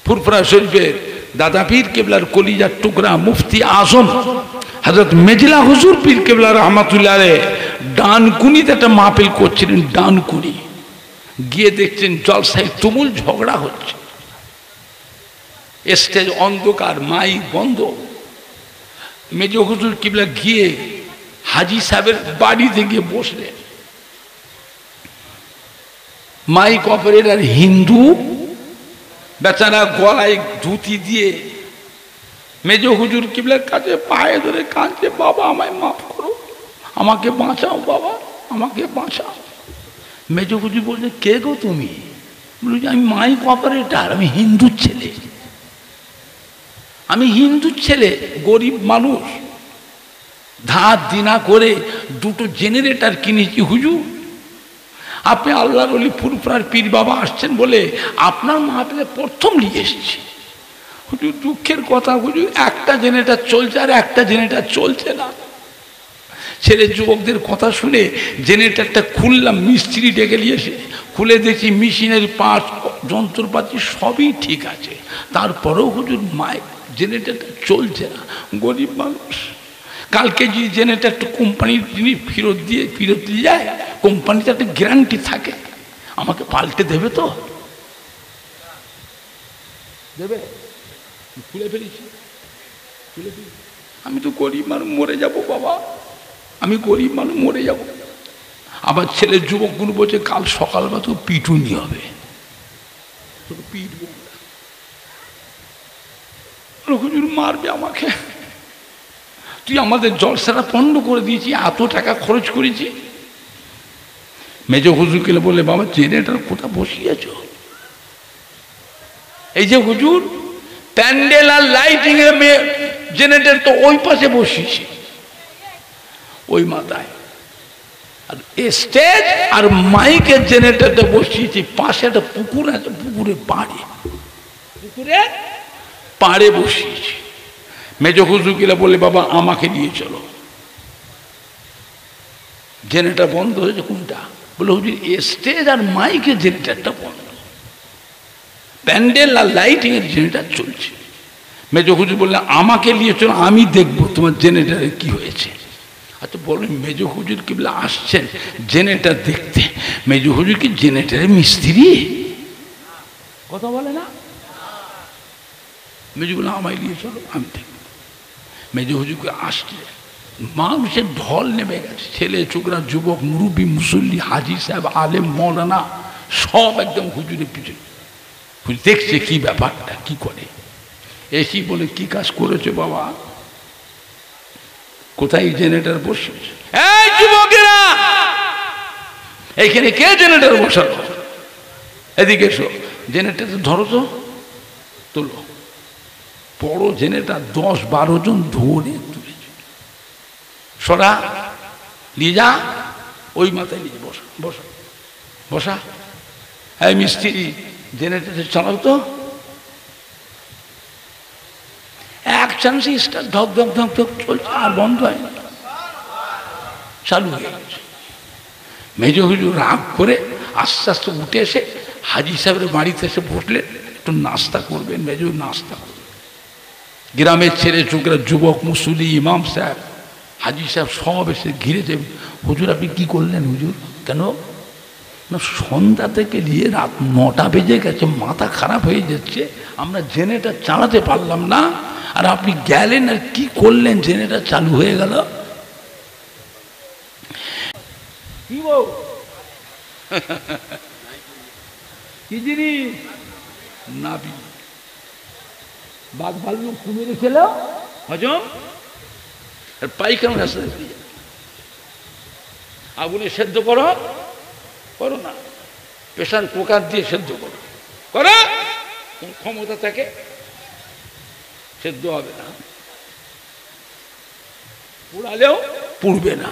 ফুরফুরা শরীফের দাদা পীর কেবলার কলিজার টুকরা মুফতি আজম হযরত মেজলা হুজুর পীর কেবলা রহমাতুল্লাহ আলাইহি ডানকুনিতে একটা মাহফিল করছিলেন। ডানকুনি গিয়ে দেখছেন জলসায় তুমুল ঝগড়া হচ্ছে, স্টেজ অন্ধকার, মাইক বন্ধ। মেজ হুজুর কেবলা গিয়ে হাজি সাহেবের বাড়িতে গিয়ে বসলেন। মাইক অপারেটর হিন্দু, বেচারা গলায় ধুতি দিয়ে মেজ হুজুর কিবলার কাছে পায়ে ধরে কাঁদছে, বাবা আমায় মাফ করো, আমাকে বাঁচাও, বাবা আমাকে বাঁচাও। মেজ হুজুর বলছে, কে গো তুমি? বলছি আমি মাইক অপারেটর, আমি হিন্দুর ছেলে, আমি হিন্দুর ছেলে, গরিব মানুষ, ধার দিনা করে 2টো জেনারেটর কিনেছি হুজুর। আপনি আল্লাহর ওলি ফুরফুরার পীর বাবা আসছেন বলে আপনার মাহফিলে প্রথম নিয়ে এসেছি। হুজুর দুঃখের কথা হুজুর, একটা জেনারেটর চলছে আর একটা জেনারেটর চলছে না। ছেলে যুবকদের কথা শুনে জেনারেটরটা খুললাম, মিস্ত্রি ডেকে নিয়ে এসে খুলে দেখি মেশিনের পার্টস, যন্ত্রপাতি সবই ঠিক আছে, তারপরেও হুজুর মাইক জেনারেটরটা চলছে না। গরিব মানুষ, কালকে যে জেনারেটরটা কোম্পানির জিনিস ফেরত দিয়ে যায়, কোম্পানিতে একটা গ্যারান্টি থাকে, আমাকে পাল্টে দেবে তো? দেবে? খুলে ফেলেছি। আমি তো গরিব মানুষ, মরে যাব বাবা, আমি গরিব মানুষ, মরে যাব। আবার ছেলে যুবকগুলো বলছে কাল সকালবেলা তো পিটুনি হবে, পিটবো, হুজুর মারবে আমাকে, তুই আমাদের জলসাটা বন্ধ করে দিয়েছি, এত টাকা খরচ করেছি। মেজ হুজুরকে বলে, বাবা জেনারেটর কোথা বসিয়েছ? এই যে হুজুর প্যান্ডেল আর লাইটিং এর জেনারেটর তো ওই পাশে বসিয়েছি, ওই মাথায়, আর স্টেজ আর মাইকের জেনারেটরটা বসিয়েছি পাশে একটা পুকুর আছে, পুকুরের পাড়ে বসিয়েছি। মেজ হুজুরকে বলে, বাবা আমাকে নিয়ে চলো। জেনারেটর বন্ধ হয়েছে, কোনটা? বলে হুজুর স্টেজ আর মাইকের জেনারেটরটা বন্ধ, প্যান্ডেল আর লাইটিং এর জেনারেটর চলছে। মেজ হুজুর বললেন আমাকে নিয়ে চলো, আমি দেখবো তোমার জেনারেটরে কি হয়েছে। আচ্ছা বলুন, মেজ হুজুর কি বলে আসছেন জেনারেটর দেখতে? মেজ হুজুর কি জেনারেটরের মিস্ত্রি? কথা বলে না, মেজুগুলো আমায় নিয়ে চলো, আমি দেখব। মেজু হুজুরকে আসছে, মানুষের ঢল নেমে গেছে, ছেলে ছোকরা, যুবক, মুরব্বী, মুসল্লি, হাজি সাহেব, আলেম, মৌলানা, সব একদম হুজুরের পিছনে। দেখছে কি ব্যাপারটা, কি করে। এসি বলে, কি কাজ করেছে বাবা? কোথায় জেনারেটর বসেছে? এই যুবকেরা, এইখানে কে জেনারেটর বসালো? এদিকে এসো, জেনারেটর ধরো তো, তোলো। বড় জেনারেটর 10-12 জন ধরে তুলেছে। সরা নিয়ে যা, ওই মাথায় নিয়ে বসা, বসা, বসা। এই মিস্ত্রি, জেনারেটর চালাও তো। এক চান্সে স্টার্ট, ধক ধক ধক ধক চলছে, আর বন্ধ হয় না, চালু হয়ে গেছে। মেজ হুজুর রাগ করে আস্তে আস্তে উঠে এসে হাজি সাহেবের বাড়িতে এসে বসলেন, একটু নাস্তা করবেন। মেজ নাস্তা করবেন। গ্রামের ছেলে ছোকরা, যুবক, মুসল্লি, ইমাম সাহেব, হাজি সাহেব সব এসে ঘিরে যাবে। হুজুর আপনি কি করলেন হুজুর? কেন না, সন্ধ্যা থেকে নিয়ে রাত 9টা বেজে গেছে, মাথা খারাপ হয়ে যাচ্ছে, আমরা জেনারেটর চালাতে পারলাম না, আর আপনি গেলেন আর কি করলেন, জেনারেটর চালু হয়ে গেল। কি বউ, কি জিনিস? নাবি। বাঘ ভাল্লুক কুমিরে খেল হজম, আর পাইখানা রাস্তায় দিয়ে আগুনে সেদ্ধ করো, করো না, প্রেশার কুকার দিয়ে সেদ্ধ করো, করো, কোন ক্ষমতা থাকে, সেদ্ধ হবে না, পোড়ালেও পুড়বে না,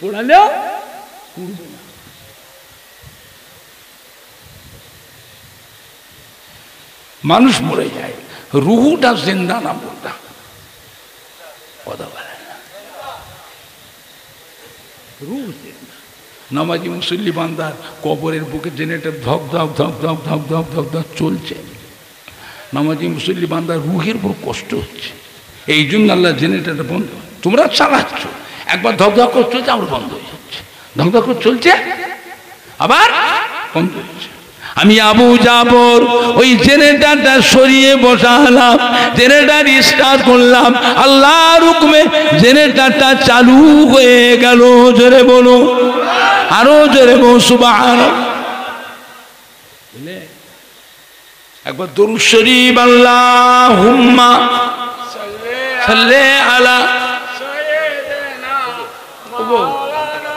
পোড়ালেও পুড়বে না। মানুষ মরে যায়, রুহুটা জিন্দা না বলতা কথা বলে না, রুহ জিন্দা। নামাজি মুসল্লি বান্দার কবরের বুকে জেনারেটর ধক ধক ধক ধক ধক ধক ধক ধক চলছে। নামাজি মুসল্লি বান্দার রুহের উপর কষ্ট হচ্ছে, এই জন্য আল্লাহ জেনারেটরটা বন্ধ। তোমরা চালাচ্ছ, একবার ধক ধক করে চলছে, আবার বন্ধ হয়ে যাচ্ছে, ধক ধক করে চলছে, আবার বন্ধ হচ্ছে। আমি আবু জাফর ওই জেনারেটরটা সরিয়ে বসালাম, জেনারেটর স্টার্ট করলাম, আল্লাহর হুকুমে জেনারেটরটা চালু হয়ে গেল। জোরে বলো, আরো জোরে বলো সুবহানাল্লাহ। একবার দরুদ শরীফ, আল্লাহুম্মা সাল্লি আলা সাইয়্যিদিনা মাওলানা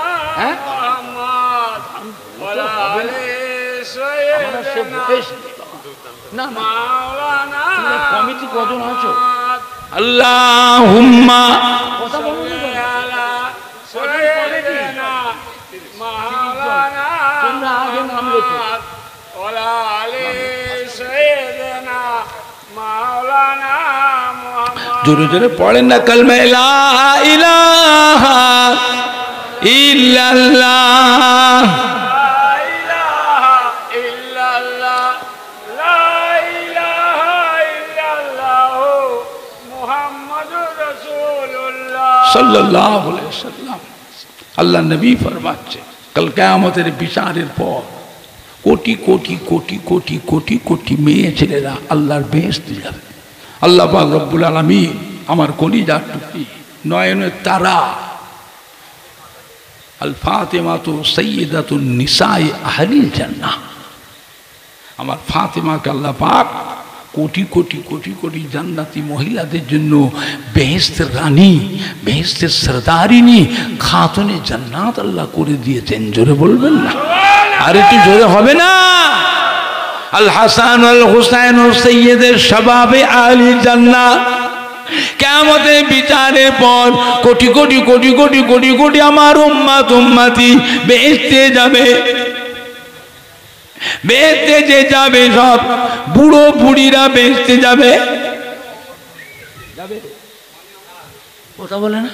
মুহাম্মদ ওয়া আলি না মাওলানা। কমিটি কজন আছো? আল্লাহুম্মা সাল্লি আলা সাইয়্যিদিনা মাওলানা মুহাম্মদ ওয়া আলি সাইয়্যিদিনা মাওলানা মুহাম্মদ। জোরে জোরে পড়েন না কালমা লা ইলাহা ইল্লাল্লাহ। সাল্লাল্লাহু আলাইহি ওয়াসাল্লাম আল্লাহ নবী ফরমাচ্ছে, কাল কিয়ামতের বিচারের পর কোটি কোটি কোটি কোটি কোটি কোটি মেয়ে ছেলেরা আল্লাহর বেহেশতে যাবে। আল্লাহ পাক রব্বুল আলামিন আমার কলিজার টুকরি, নয়নের তারা, আল ফাতিমাতু সাইয়্যিদাতুন নিসাই আহলিল জান্নাহ, আমার ফাতিমাকে আল্লাহ পাক কোটি কোটি কোটি কোটি জান্নাতি মহিলাদের জন্য বেহেশতের রানী, বেহেশতের সরদারিনী, খাতুনে জান্নাত আল্লাহ করে দিয়েছেন। জোরে বলবেন না? আর একটু জোরে হবে না? আল হাসান আল হুসাইন সৈয়দের শাবাবে আহলি জান্নাত। কিয়ামতের বিচারের পর কোটি কোটি কোটি কোটি কোটি কোটি আমার উম্মত উম্মতি বেহেশতে যাবে। বেহেশতে যে যাবে সব বুড়ো বুড়িরা বেহেশতে যাবে, যাবে কথা বলে না?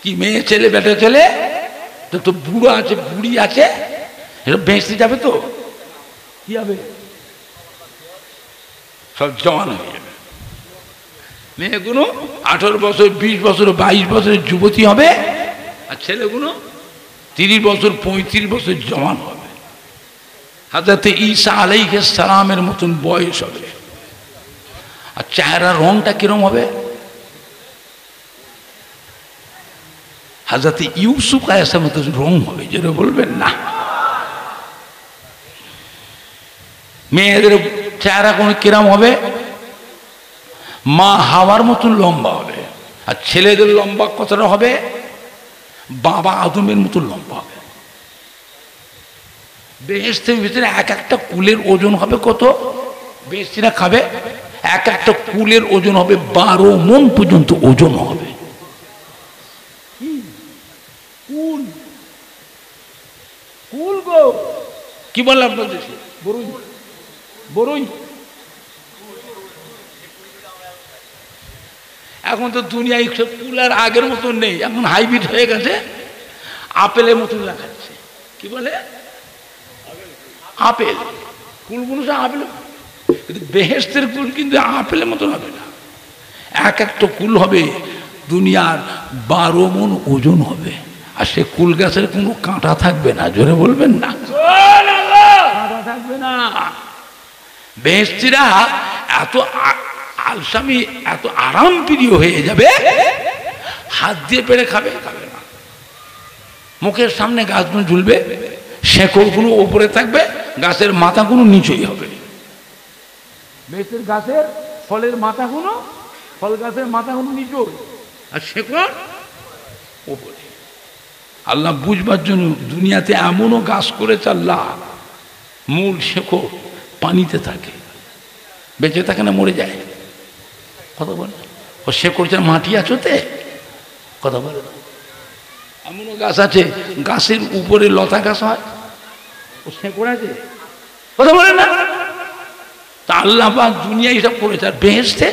কি মেয়ে ছেলে বেটা ছেলে তো বুড়ো আছে বুড়ি আছে, এটা বেহেশতে যাবে তো কি হবে? সব জওয়ান হয়ে যাবে। মেয়েগুলো 18 বছর 20 বছর 22 বছরের যুবতী হবে, আর ছেলেগুলো 30 বছর 35 বছর জওয়ান হবে। হযরত ঈসা আলাইহিস সালামের মতন বয়স হবে। আর চেহারার রংটা কিরম হবে? হযরত ইউসুফ আলাইহিস মতন রং হবে, যেটা বলবেন না। মেয়েদের চেহারা কোন কিরম হবে? মা হাওয়ার মতন লম্বা হবে। আর ছেলেদের লম্বা কতটা হবে? বাবা আদমের মতন লম্বা হবে। বেহেশতের ভিতরে এক একটা কুলের ওজন হবে কত? বেহেশতিরা খাবে, এক একটা কুলের ওজন হবে 12 মণ পর্যন্ত ওজন হবে। কুল, কুল গো, কি বললাম আপনাদের? বরুই, বরুই। এখন তো দুনিয়ায় কুল আর আগের মতন নেই, এখন হাইব্রিড হয়ে গেছে, আপেলের মতন লাগাচ্ছে। কি বলে? আপেল। কুলগুলো সব আপেল, কিন্তু বেহেশতের কুল কিন্তু আপেলের মতন হবে না। এক একটা কুল হবে দুনিয়ার 12 মণ ওজন হবে। আর সে কুল গাছের কোনো কাঁটা থাকবে না, জোরে বলবেন না, কাঁটা থাকবে না। বেহেশতিরা এত আলসামি, এত আরাম প্রিয় হয়ে যাবে, হাত দিয়ে পেড়ে খাবে, খাবে না। মুখের সামনে গাছগুলো ঝুলবে, শেকড়গুলো ওপরে থাকবে, গাছের মাথাগুলো নিচেই হবে। বেহেশতের গাছের ফলের মাথাগুলো, ফল গাছের মাথাগুলো নিচে, আর শেকড় ওপরে। আল্লাহ বুঝবার জন্য দুনিয়াতে এমনও গাছ করেছে আল্লাহ, মূল শেকড় পানিতে থাকে, বেঁচে থাকে না, মরে যায়। কথা বলে ও শেকড় যা মাটি আছোতে, কথা বলে। এমনও গাছ আছে গাছের উপরে লতা গাছ হয়, ও শেকড় আছে, কথা বলে না। তা আল্লাহ পাক দুনিয়া এসব করেছে। আর বেহেশতে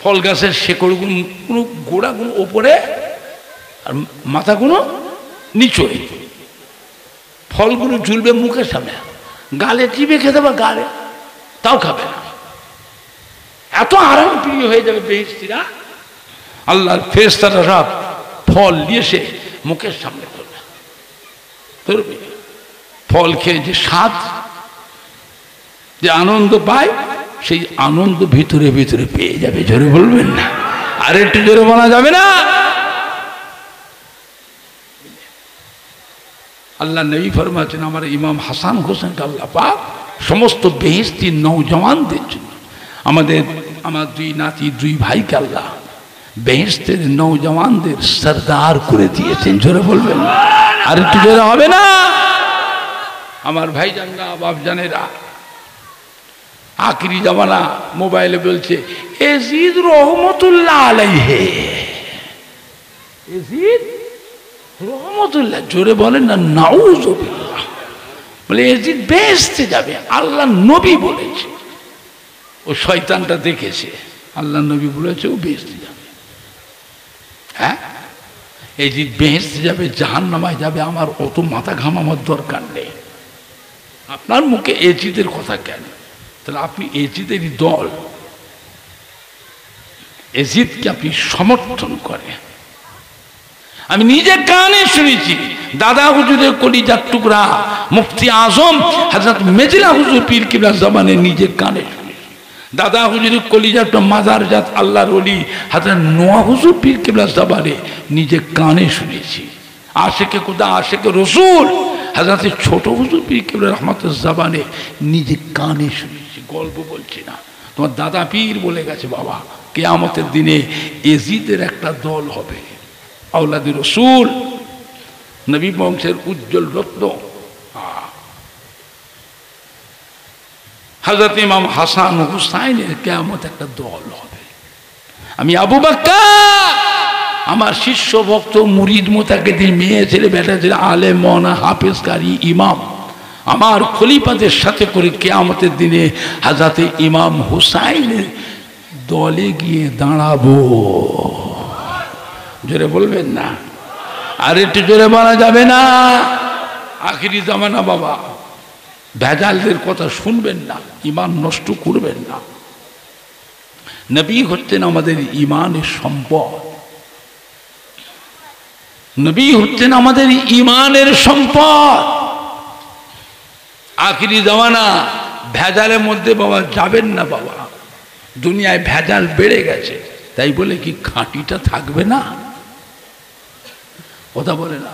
ফল গাছের শেকড়গুলো কোনো গোড়াগুলো ওপরে আর মাথাগুলো নিচে, ফলগুলো ঝুলবে মুখের সামনে, গালে চিবে খেতে পারে, গালে তাও খাবে না। এত আরাম প্রিয় হয়ে যাবে বেহেশতিরা। আল্লাহর ফেরেশতারা সব ফল নিয়ে এসে মুখের সামনে করবে, ধরবে। ফল খেয়ে যে স্বাদ, যে আনন্দ পায়, সেই আনন্দ ভিতরে ভিতরে পেয়ে যাবে, জোরে বলবেন না, আর একটু জোরে বলা যাবে না। আল্লাহ নবী ফরমাচ্ছেন, আমার ইমাম হাসান হোসেনকে আল্লাহ পাক সমস্ত বেহেশতি নওজওয়ানদের জন্য, আমার দুই নাতি, দুই ভাইকে আল্লাহ বেহেশতের নওজওয়ানদের সরদার করে দিয়েছেন, জোরে বলবেন না, আর একটু জোরে হবে না। আমার ভাইজানরা, বাপজানেরা, আখিরি জামানা মোবাইলে বলছে এজিদ রহমতুল্লাহ আলাইহে, এজিদ রহমতুল্লাহ, জোরে বলেন না, নাউজুবিল্লাহ। বলে এজিদ বেহেশতে যাবে, আল্লাহ নবী বলেছে। ও শয়তানটা দেখেছে, আল্লাহ নবী বলেছে ও বেহেশতে যাবে। হ্যাঁ, এজিদ বেহেশতে যাবে, জাহান্নামায় যাবে, আমার অত মাথা ঘামাবার দরকার নেই। আপনার মুখে এজিদের কথা কেন? তাহলে আপনি এজিদেরই দল, এজিদকে আপনি সমর্থন করেন। আমি নিজে কানে শুনেছি, দাদা হুজুরের কলিজার টুকরা মুফতি আজম হযরত মেজিলা হুজুর পীর কিবলা জামানে নিজে কানে শুনেছি। দাদা হুজুরের কলিজার মাজারজাত আল্লাহর ওলি হযরত নোয়া হুজুর পীর কিবলা জামানে নিজে কানে শুনেছি। আশিকে খুদা, আশিকে রসুল হযরত ছোট হুজুর পীর কিবলা রহমাতুল্লাহ জামানে নিজে কানে শুনেছি, গল্প বলছি না। তোমার দাদা পীর বলে গেছে, বাবা কিয়ামতের দিনে এজিদের একটা দল হবে, আওলাদ রসুল, নবী বংশের উজ্জ্বল রত্ন। হযরত ইমাম হাসান হুসাইনের কিয়ামত একটা দল হবে। আমি আবু বকর, আমার শিষ্য ভক্ত মুরিদ মোতাকিদিন, মেয়ে ছেলে, বেটা ছেলে, আলেম, মওলানা, হাফেজ, কারি, ইমাম, আমার খলিফাদের সাথে করে কিয়ামতের দিনে হযরত ইমাম হুসাইনের দলে গিয়ে দাঁড়াবো, জোরে বলবেন না, আর একটু জোরে বলা যাবে না। আখিরি জামানা বাবা, ভেজালদের কথা শুনবেন না, ঈমান নষ্ট করবেন না। নবী হচ্ছেন আমাদের ঈমানের সম্পদ, নবী হচ্ছেন আমাদের ঈমানের সম্পদ। আখিরি জামানা, ভেজালের মধ্যে বাবা যাবেন না বাবা। দুনিয়ায় ভেজাল বেড়ে গেছে, তাই বলে কি খাঁটিটা থাকবে না? কথা বলে না,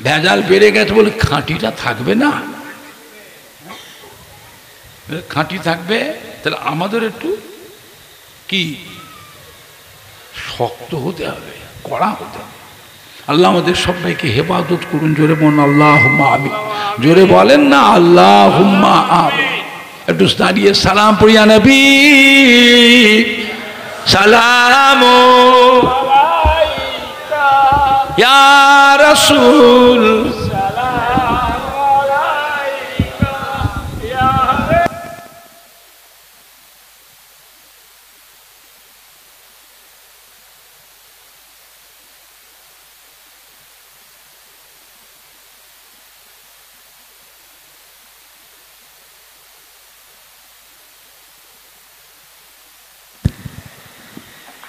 ভেজাল বেড়ে গেছে বলে খাঁটিটা থাকবে না? খাঁটি থাকবে, তাহলে আমাদের একটু কি শক্ত হতে হবে, কড়া হতে হবে। আল্লাহ আমাদের সবাইকে হেফাজত করুন। জোরে বলুন আল্লাহুম্মা আমিন। জোরে বলেন না আল্লাহুম্মা আমিন। একটু দাঁড়িয়ে সালাম পড়িয়া নবী সালাম ইয়া রাসূল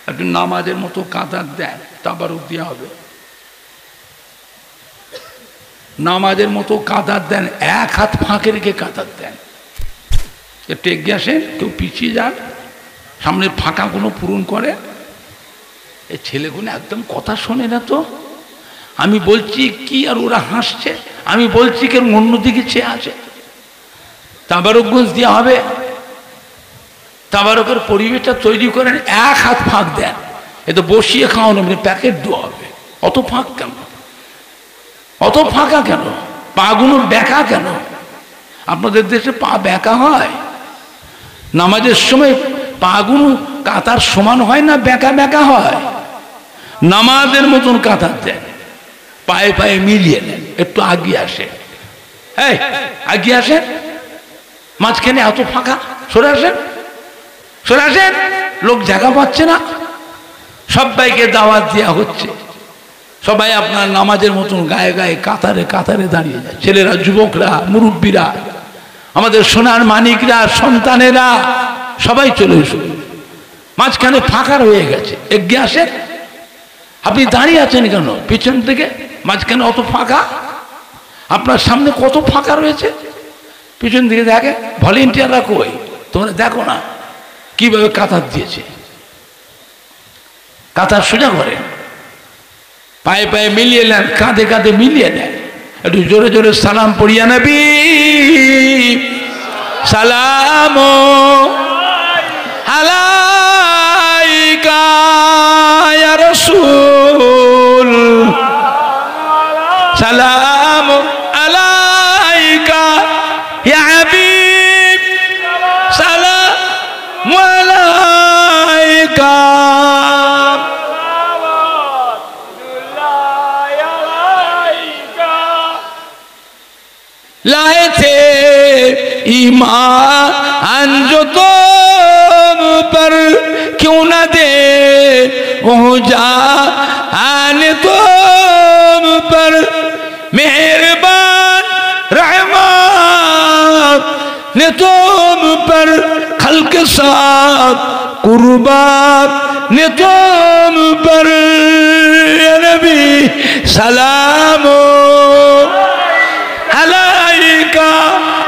একটু নামাজের মতো কাতার দেন, তাবারুক দেওয়া হবে। নামাজের মতো কাতার দেন, এক হাত ফাঁকে রেখে কাতার দেন। একটু এগিয়ে আসেন, কেউ পিছিয়ে যান, সামনে ফাঁকা কোনো পূরণ করে। এই ছেলেগুলো একদম কথা শোনে না তো। আমি বলছি কি আর ওরা হাসছে, আমি বলছি কেউ অন্যদিকে চেয়ে আছে। তাবারুক দেওয়া হবে, তাবারকের পরিবেশটা তৈরি করেন, এক হাত ফাঁক দেন। এ তো বসিয়ে খাওয়ানো, মানে প্যাকেট দেওয়া হবে। অত ফাঁক কেন? অত ফাঁকা কেন? পাগুলো বেঁকা কেন? আপনাদের দেশে পা বেঁকা হয়? নামাজের সময় পাগুলো কাতার সমান হয় না, বেঁকা বেঁকা হয়? নামাজের মতন কাতার দেন, পায়ে পায়ে মিলিয়ে নেন। একটু আগিয়ে আসে, এই আগিয়ে আসেন। মাঝখানে এত ফাঁকা, সরে আসেন, সরে আসেন। লোক জায়গা পাচ্ছে না, সবাইকে দাওয়াত দেওয়া হচ্ছে। সবাই আপনার নামাজের মতন গায়ে গায়ে কাতারে কাতারে দাঁড়িয়ে যায়। ছেলেরা, যুবকরা, মুরব্বীরা, আমাদের সোনার মানিকরা, সন্তানেরা সবাই চলে এসো। মাঝখানে ফাঁকা রয়ে গেছে, এগিয়ে আসেন। আপনি দাঁড়িয়ে আছেন কেন? পিছন থেকে মাঝখানে অত ফাঁকা, আপনার সামনে কত ফাঁকা রয়েছে। পিছন দিকে দেখে, ভলেন্টিয়াররা কই? তোমরা দেখো না কিভাবে কাতার দিয়েছে। কাতার সোজা করে পায়ে পায়ে মিলিয়ে নেন, কাঁধে কাঁধে মিলিয়ে নেন। একটু জোরে জোরে সালাম পড়িয়া নবী সালাম আলাইকা ইয়া রাসূল সালাম আলাইকা ইয়া হাবিব সালাম আলাইকা। लाए थे ईमान जो तुम पर, क्यों न दे वो जान तुम पर। मेहरबान रहमान ने तुम पर, खल्क साथ कुर्बान ने तुम पर। या नबी सलाम আলাইকা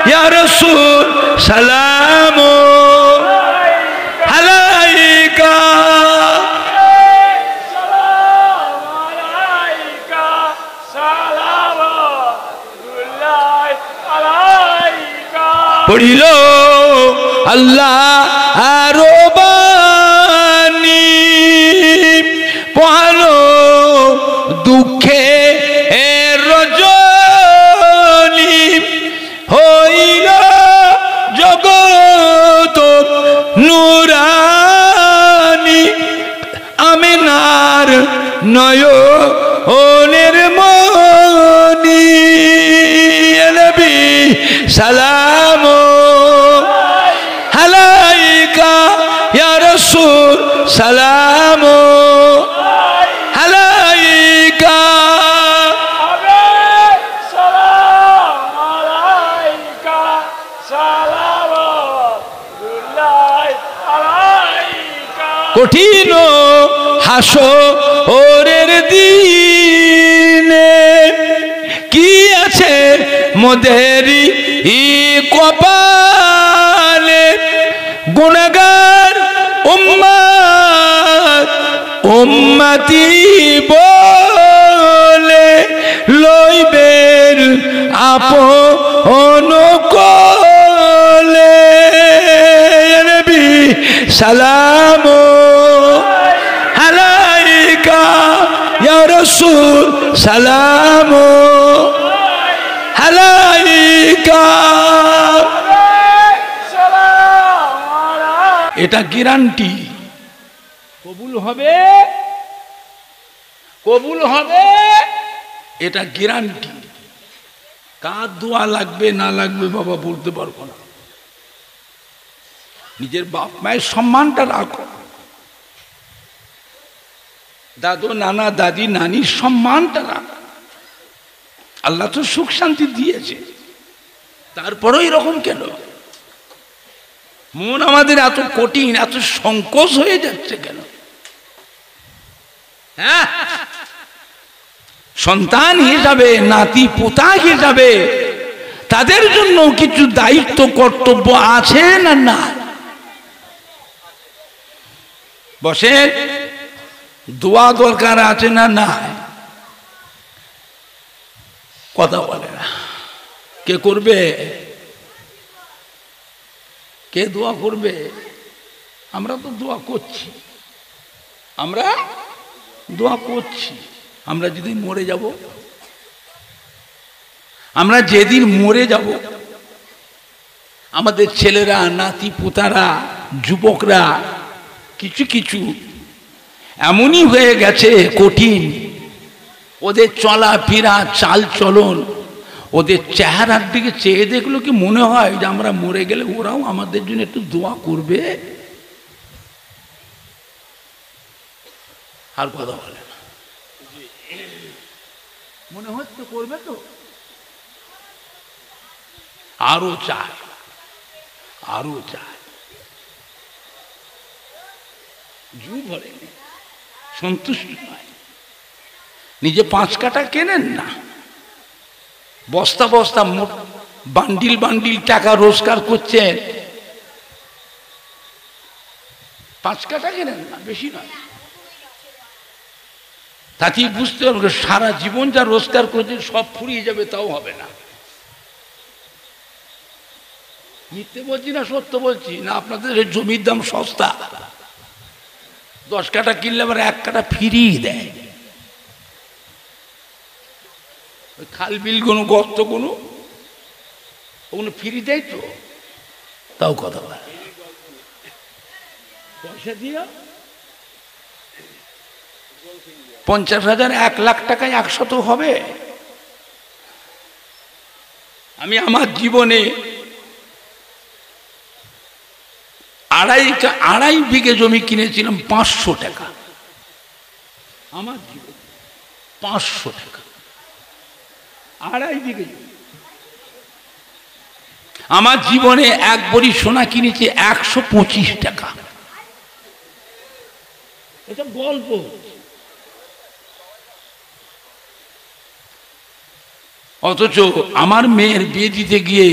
ইয়া রাসূল সালাম আলাইকা সালাম আলাইকা সালামুল্লাহ আলাইকা। পড়িল আল্লাহ আরো বাণী, পড়ালো দুঃখে এর রজনী, হইল জগত নুরানি। আমিনার নয়নের মনি, নবী সালাম আলাইকা ইয়া রাসূল সালাম আলাইকা। কঠিন হাসরের দিনে কি আছে মোদেরি কপালে গুনাহগার উম্মত উম্মতি বলে লইবেন আপন কোলে নবী সালাম আলাইকা ইয়া রাসূল সালাম আলাইকা। এটা গ্যারান্টি কবুল হবে, কবুল হবে, এটা গ্যারান্টি। কার দোয়া লাগবে না লাগবে বাবা বলতে পারবো না। নিজের বাপ মায়ের সম্মানটা রাখো, দাদু নানা দাদি নানির সম্মানটা রাখো। আল্লাহ তো সুখ শান্তি দিয়েছে, তারপরেও এরকম কেন? মন আমাদের এত কঠিন, এত সংকোচ হয়ে যাচ্ছে কেন? হ্যাঁ, সন্তান হিসাবে, নাতি পোতা হিসাবে তাদের জন্য কিছু দায়িত্ব কর্তব্য আছে না না? বসে দোয়া দরকার আছে না না? কথা বলে না। কে করবে? কে দোয়া করবে? আমরা তো দোয়া করছি, আমরা দোয়া করছি। আমরা যেদিন মরে যাব, আমরা যেদিন মরে যাব, আমাদের ছেলেরা, নাতি পোতারা, যুবকরা কিছু কিছু এমনই হয়ে গেছে কঠিন, ওদের চলা ফেরা চাল চলন, ওদের চেহারার দিকে চেয়ে দেখলো কি মনে হয় যে আমরা মরে গেলে ওরাও আমাদের জন্য একটু দোয়া করবে? আর কথা বলে না, মনে হচ্ছে করবে তো? আরো চায়, আরো চায়, জু ভরে সন্তুষ্ট নয়। নিজে 5 কাঠা কেনেন না, বস্তা বস্তা বান্ডিল বান্ডিল টাকা রোজগার করছেন, 5 কাঠা কেনেন না, বেশি নয়। তাতেই বুঝতে হবে সারা জীবন যা রোজগার করছে সব ফুরিয়ে যাবে, তাও হবে না। মিথ্যে বলছি না সত্য বলছি না? আপনাদের জমির দাম সস্তা, 10 কাঠা কিনলে আবার 1 কাঠা ফিরিয়ে দেয়। খাল বিল কোনো গর্ত কোনো ওগুলো ফিরি দেয় তো, তাও কথা বলে পয়সা দিয়ে 50,000 1 লাখ টাকায় 100 হবে। আমি আমার জীবনে 2.5 বিঘে জমি কিনেছিলাম 500 টাকা। আমার জীবনে 500 টাকা, 2.5 বিঘে জমি। আমার জীবনে 1 ভরি সোনা কিনেছি 125 টাকা। এটা গল্প। অথচ আমার মেয়ের বিয়ে দিতে গিয়ে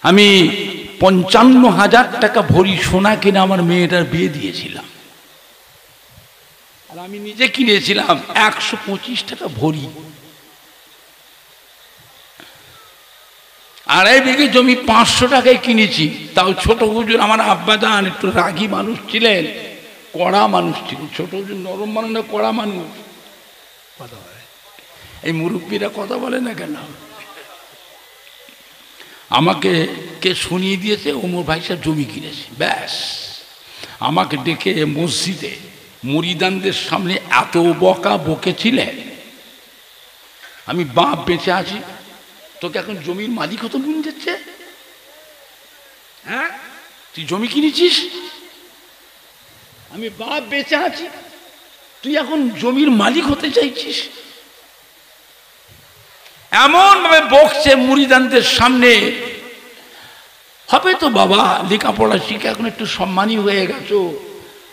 আমি 55,000 টাকা ভরি সোনা কিনে আমার মেয়েটার বিয়ে দিয়েছিলাম, আর আমি নিজে কিনেছিলাম 125 টাকা ভরি। 2.5 বিঘে জমি 500 টাকায় কিনেছি, তাও ছোট হুজুর আমার আব্বাজান একটু রাগী মানুষ ছিলেন, কড়া মানুষ ছিলেন। ছোট হুজুর নরম মানুষ না, কড়া মানুষ। কথা বলে এই মুরব্বীরা কথা বলে না কেন? আমাকে কে শুনিয়ে দিয়েছে ওমর ভাই সাহেব জমি কিনেছে, ব্যাস। আমাকে ডেকে মসজিদে মুরিদানদের সামনে এত বকা বকেছিলেন। আমি বাপ বেঁচে আছি, তোকে এখন জমির মালিক হতে মন যাচ্ছে? হ্যাঁ, তুই জমি কিনেছিস, আমি বাপ বেঁচে আছি, তুই এখন জমির মালিক হতে চাইছিস? এমন ভাবে বকছে মুরিদানদের সামনে। হবে তো বাবা, লেখাপড়া শিখে এখন একটু সম্মানী হয়ে গেছো,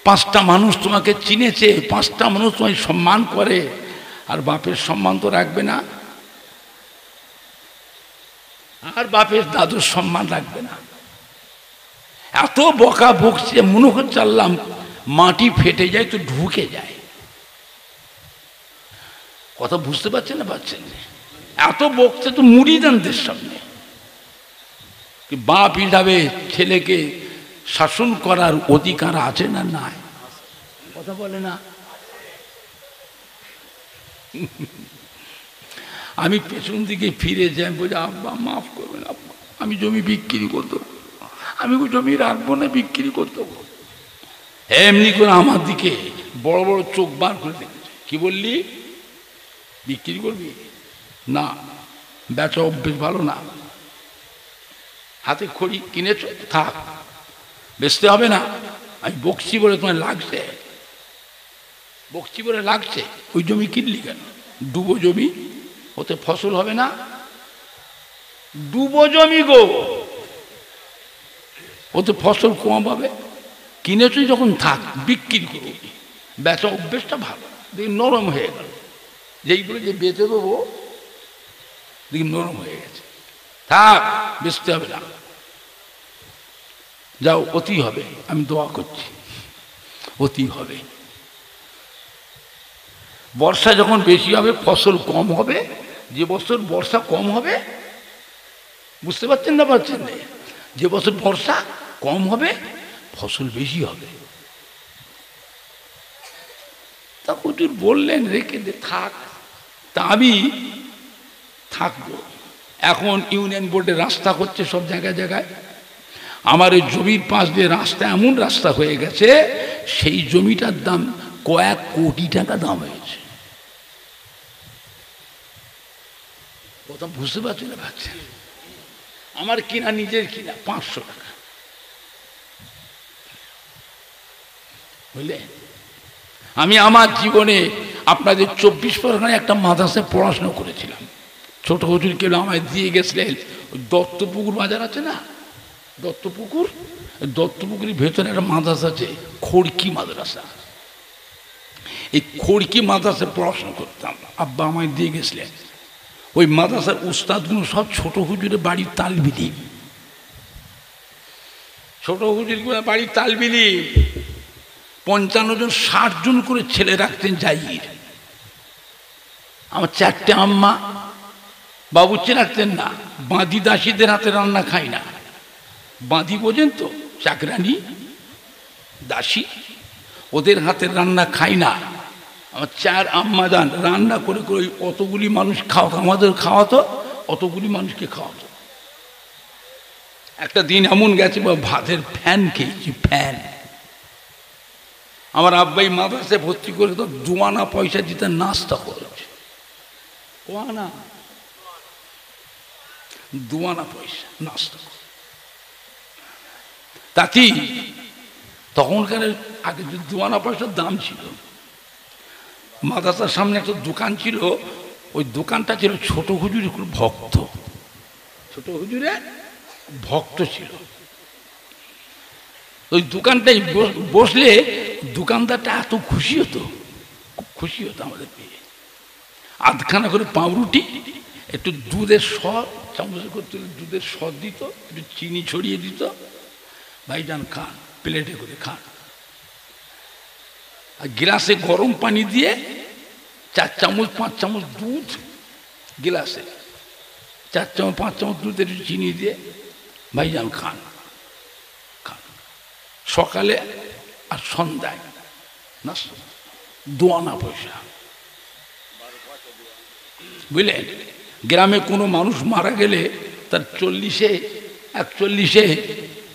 5টা মানুষ তোমাকে চিনেছে, 5টা মানুষ তোমায় সম্মান করে, আর বাপের সম্মান তো রাখবে না? আর বাপের দাদুর সম্মান রাখবে না। এত বকা বকছে, মনে হচ্ছে আল্লাহ মাটি ফেটে যায় তো ঢুকে যায়। কথা বুঝতে পারছেন না? পারছেন না? এত বকছে তো মুরিদানদের সামনে। বাপ হিসাবে ছেলেকে শাসন করার অধিকার আছে না নাই? কথা বলে না। আমি পেছন দিকে ফিরে যাই, বলি আব্বা মাফ করবেন আব্বা, আমি জমি বিক্রি করতে, আমি জমি রাখবো না, বিক্রি করতে। এমনি করে আমার দিকে বড় বড় চোখ বার করে দেখেছে। কি বললি? বিক্রি করবি না, বেচা অভ্যেস ভালো না। হাতে খড়ি কিনেছ, থাক, বেচতে হবে না। আমি বকছি বলে তোমার লাগছে, বকছি বলে লাগছে। ওই জমি কিনলি কেন? ডুবো জমি, ওতে ফসল হবে না। ডুবো জমি গো, ওতে ফসল কম হবে। কিনেছি যখন থাক, বিক্রি করবি। বেচা অভ্যেসটা ভালো। দেখি নরম হয়ে গেল, যেইগুলো যে বেচে দেবো দেখি নরম হয়ে গেছে, থাক, বেচতে হবে না। যাও, অতি হবে, আমি দোয়া করছি, অতি হবে। বর্ষা যখন বেশি হবে ফসল কম হবে। যে বছর বর্ষা কম হবে, বুঝতে পারছেন না? পারছেন না? যে বছর বর্ষা কম হবে ফসল বেশি হবে। তা হুজুর বললেন রেখে দে, থাক। তা আমি থাকবো। এখন ইউনিয়ন বোর্ডের রাস্তা হচ্ছে সব জায়গায় জায়গায়। আমার ওই জমির পাশ দিয়ে রাস্তা, এমন রাস্তা হয়ে গেছে, সেই জমিটার দাম কয়েক কোটি টাকা দাম হয়েছে। কথা বুঝতে পারছি না? পারছেন? আমার কিনা, নিজের কিনা 500 টাকা, বুঝলে? আমি আমার জীবনে আপনাদের 24 পরগনায় একটা মাদ্রাসায় পড়াশোনা করেছিলাম। ছোট হুজুর কেউ আমায় দিয়ে গেছিলেন। ওই দত্তপুকুর বাজার আছে না, দত্তপুকুর, দত্তপুকুরের ভেতরে একটা মাদ্রাসা আছে, খড়কি মাদ্রাসা। এই খড়কি মাদ্রাসায় পড়াশোনা করতাম, আব্বা আমায় দিয়ে গেছিলেন। ওই মাদ্রাসার উস্তাদগুলো সব ছোট হুজুরের বাড়ির তালবিলি, ছোট হুজুরগুলো বাড়ির তালবিলি। 55 জন 60 জন করে ছেলে রাখতেন জাহির। আমার 4টে আম্মা বাবুর্চি রাখতেন না। বাঁধি দাসীদের হাতে রান্না খাই না। বাঁধি বোঝেন তো, চাকরানি দাসী, ওদের হাতের রান্না খাই না। আমার 4 আম্মা যান রান্না করে করে অতগুলি মানুষ খাওয়াতো, আমাদের খাওয়াতো, অতগুলি মানুষকে খাওয়াতো। একটা দিন এমন গেছে ভাতের ফ্যান খেয়েছি, ফ্যান। আমার আব্বাই মাদ্রাসায় ভর্তি করে তো 2 আনা পয়সা দিতে নাস্তা করেছে। 2 আনা পয়সা নাস্তা। তাতে তখনকার আগে 2 আনা পয়সার দাম ছিল। মাদ্রাসার সামনে একটা দোকান ছিল, ওই দোকানটা ছিল ছোট হুজুরের ভক্ত, ছোট হুজুরের ভক্ত ছিল। ওই দোকানটাই বসলে দোকানদারটা এত খুশি হতো, খুশি হতো আমাদের পেয়ে। আধখানা করে পাউরুটি, একটু দুধের সর, চামচ করতে দুধের সর দিত, একটু চিনি ছড়িয়ে দিত। ভাইজান খান, প্লেটে করে খান। আর গ্লাসে গরম পানি দিয়ে 4 চামচ 5 চামচ দুধ গ্লাসে, 4 চামচ 5 চামচ দুধের চিনি দিয়ে ভাইজান খান, খান। সকালে আর সন্ধ্যায় না, 2 আনা পয়সা, বুঝলেন? গ্রামে কোনো মানুষ মারা গেলে তার 40-এ 41-এ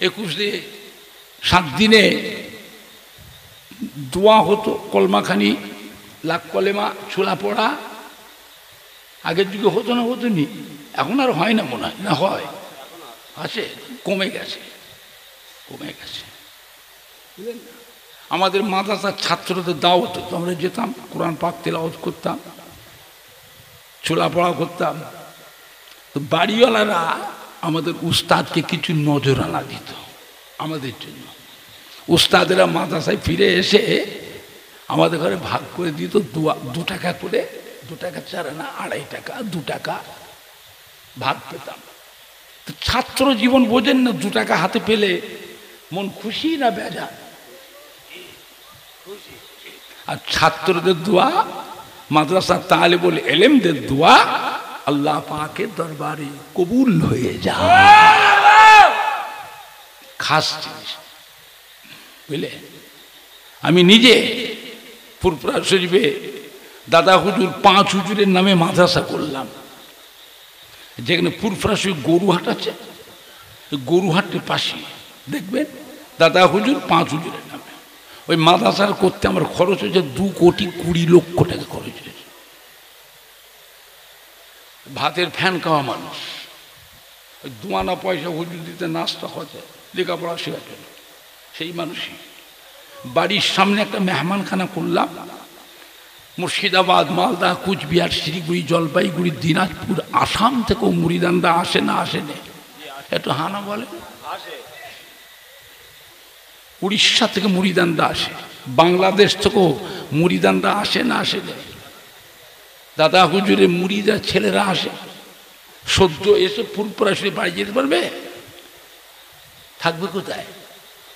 21-এ 7 দিনে দোয়া হতো, কলমাখানি, লাখ কলেমা, ছোলা পড়া। আগের যুগে হতো না? হতো নি, এখন আর হয় না মনে হয়। না হয়, আছে, কমে গেছে, কমে গেছে। আমাদের মাদ্রাসার ছাত্রদের দাওয়াত হতো, আমরা যেতাম, কোরআন পাক তেলাওয়াত করতাম, ছোলা পড়া করতাম। তো বাড়িওয়ালারা আমাদের উস্তাদকে কিছু নজরানা দিত আমাদের জন্য। উস্তাদেরা মাদ্রাসায় ফিরে এসে আমাদের ঘরে ভাগ করে দিত 2 টাকা করে, 2 টাকা 4 আনা, 2.5 টাকা, 2 টাকা ভাগ পেতাম। তো ছাত্র জীবন বোঝেন না, 2 টাকা হাতে পেলে মন খুশি না বেজা? আর ছাত্রদের দোয়া, মাদ্রাসা তালিবুল ইলমদের দোয়া আল্লাহ পাকের দরবারে কবুল হয়ে যায়। খাস জিনিস বুঝলে। আমি নিজে ফুরফুরা শরীফে দাদা হুজুর 5 হুজুরের নামে মাদ্রাসা করলাম, যেখানে ফুরফুরা শরীফ গরুহাট আছে, গরুহাটের পাশে দেখবেন দাদা হুজুর 5 হুজুরের নামে। ওই মাদ্রাসার করতে আমার খরচ হয়েছে 2,20,00,000 টাকা খরচ হয়েছে। ভাতের ফ্যান খাওয়া মানুষ, ওই 2 আনা পয়সা হুজুর দিতে নাস্তা হতে লেখাপড়া শেখার জন্য, সেই মানুষই। বাড়ির সামনে একটা মেহমানখানা করলাম। মুর্শিদাবাদ, মালদা, কুচবিহার, শিলিগুড়ি, জলপাইগুড়ি, দিনাজপুর, আসাম থেকেও মুরিদানরা আসে না আসে না? একটু হানা বলে। উড়িষ্যা থেকে মুরিদানরা আসে, বাংলাদেশ থেকেও মুরিদানরা আসে না আসে না? দাদা হুজুরের মুরিদা ছেলেরা আসে, সদ্য এসে ফুরফুরা শরীফ বাড়ি যেতে পারবে? থাকবে কোথায়?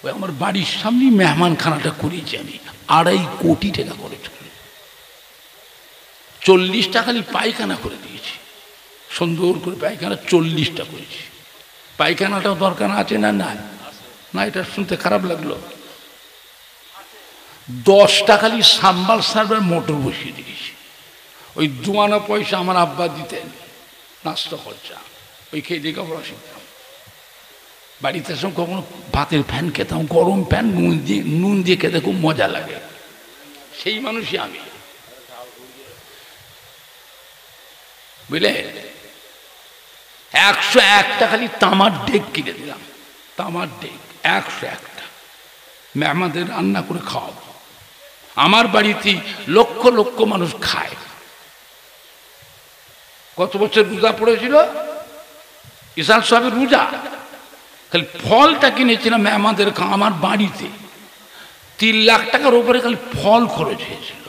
ওই আমার বাড়ির সামনেই মেহমানখানাটা করেছি আমি, 2.5 কোটি টাকা খরচ করে। 40টা খালি পায়খানা করে দিয়েছি, সুন্দর করে পায়খানা 40টা করেছি। পায়খানাটাও দরকার আছে না? না না, এটা শুনতে খারাপ লাগলো। 10টা খালি সাম্বাল সার্ভার মোটর বসিয়ে দিয়েছি। ওই 2 আনা পয়সা আমার আব্বা দিতেন, নাস্তা খরচা, ওই খেয়ে দিয়ে কাপড় শিখতাম। বাড়িতে এসে কখনো ভাতের ফ্যান খেতাম, গরম ফ্যান, নুন দিয়ে খেতে খুব মজা লাগে। সেই মানুষই আমি, বুঝলে। 101টা খালি তামার ডেক কিনে দিলাম, তামার ডেক 101টা। মেহমানদের রান্না করে খাওয়াবো। আমার বাড়িতে লক্ষ লক্ষ মানুষ খায়। কত বছর রোজা পড়েছিল ইসাল সাহেবের রোজা, খালি ফলটা কিনেছিলাম মেহমানদের আমার বাড়িতে। 3 লাখ টাকার উপরে খালি ফল খরচ হয়েছিল।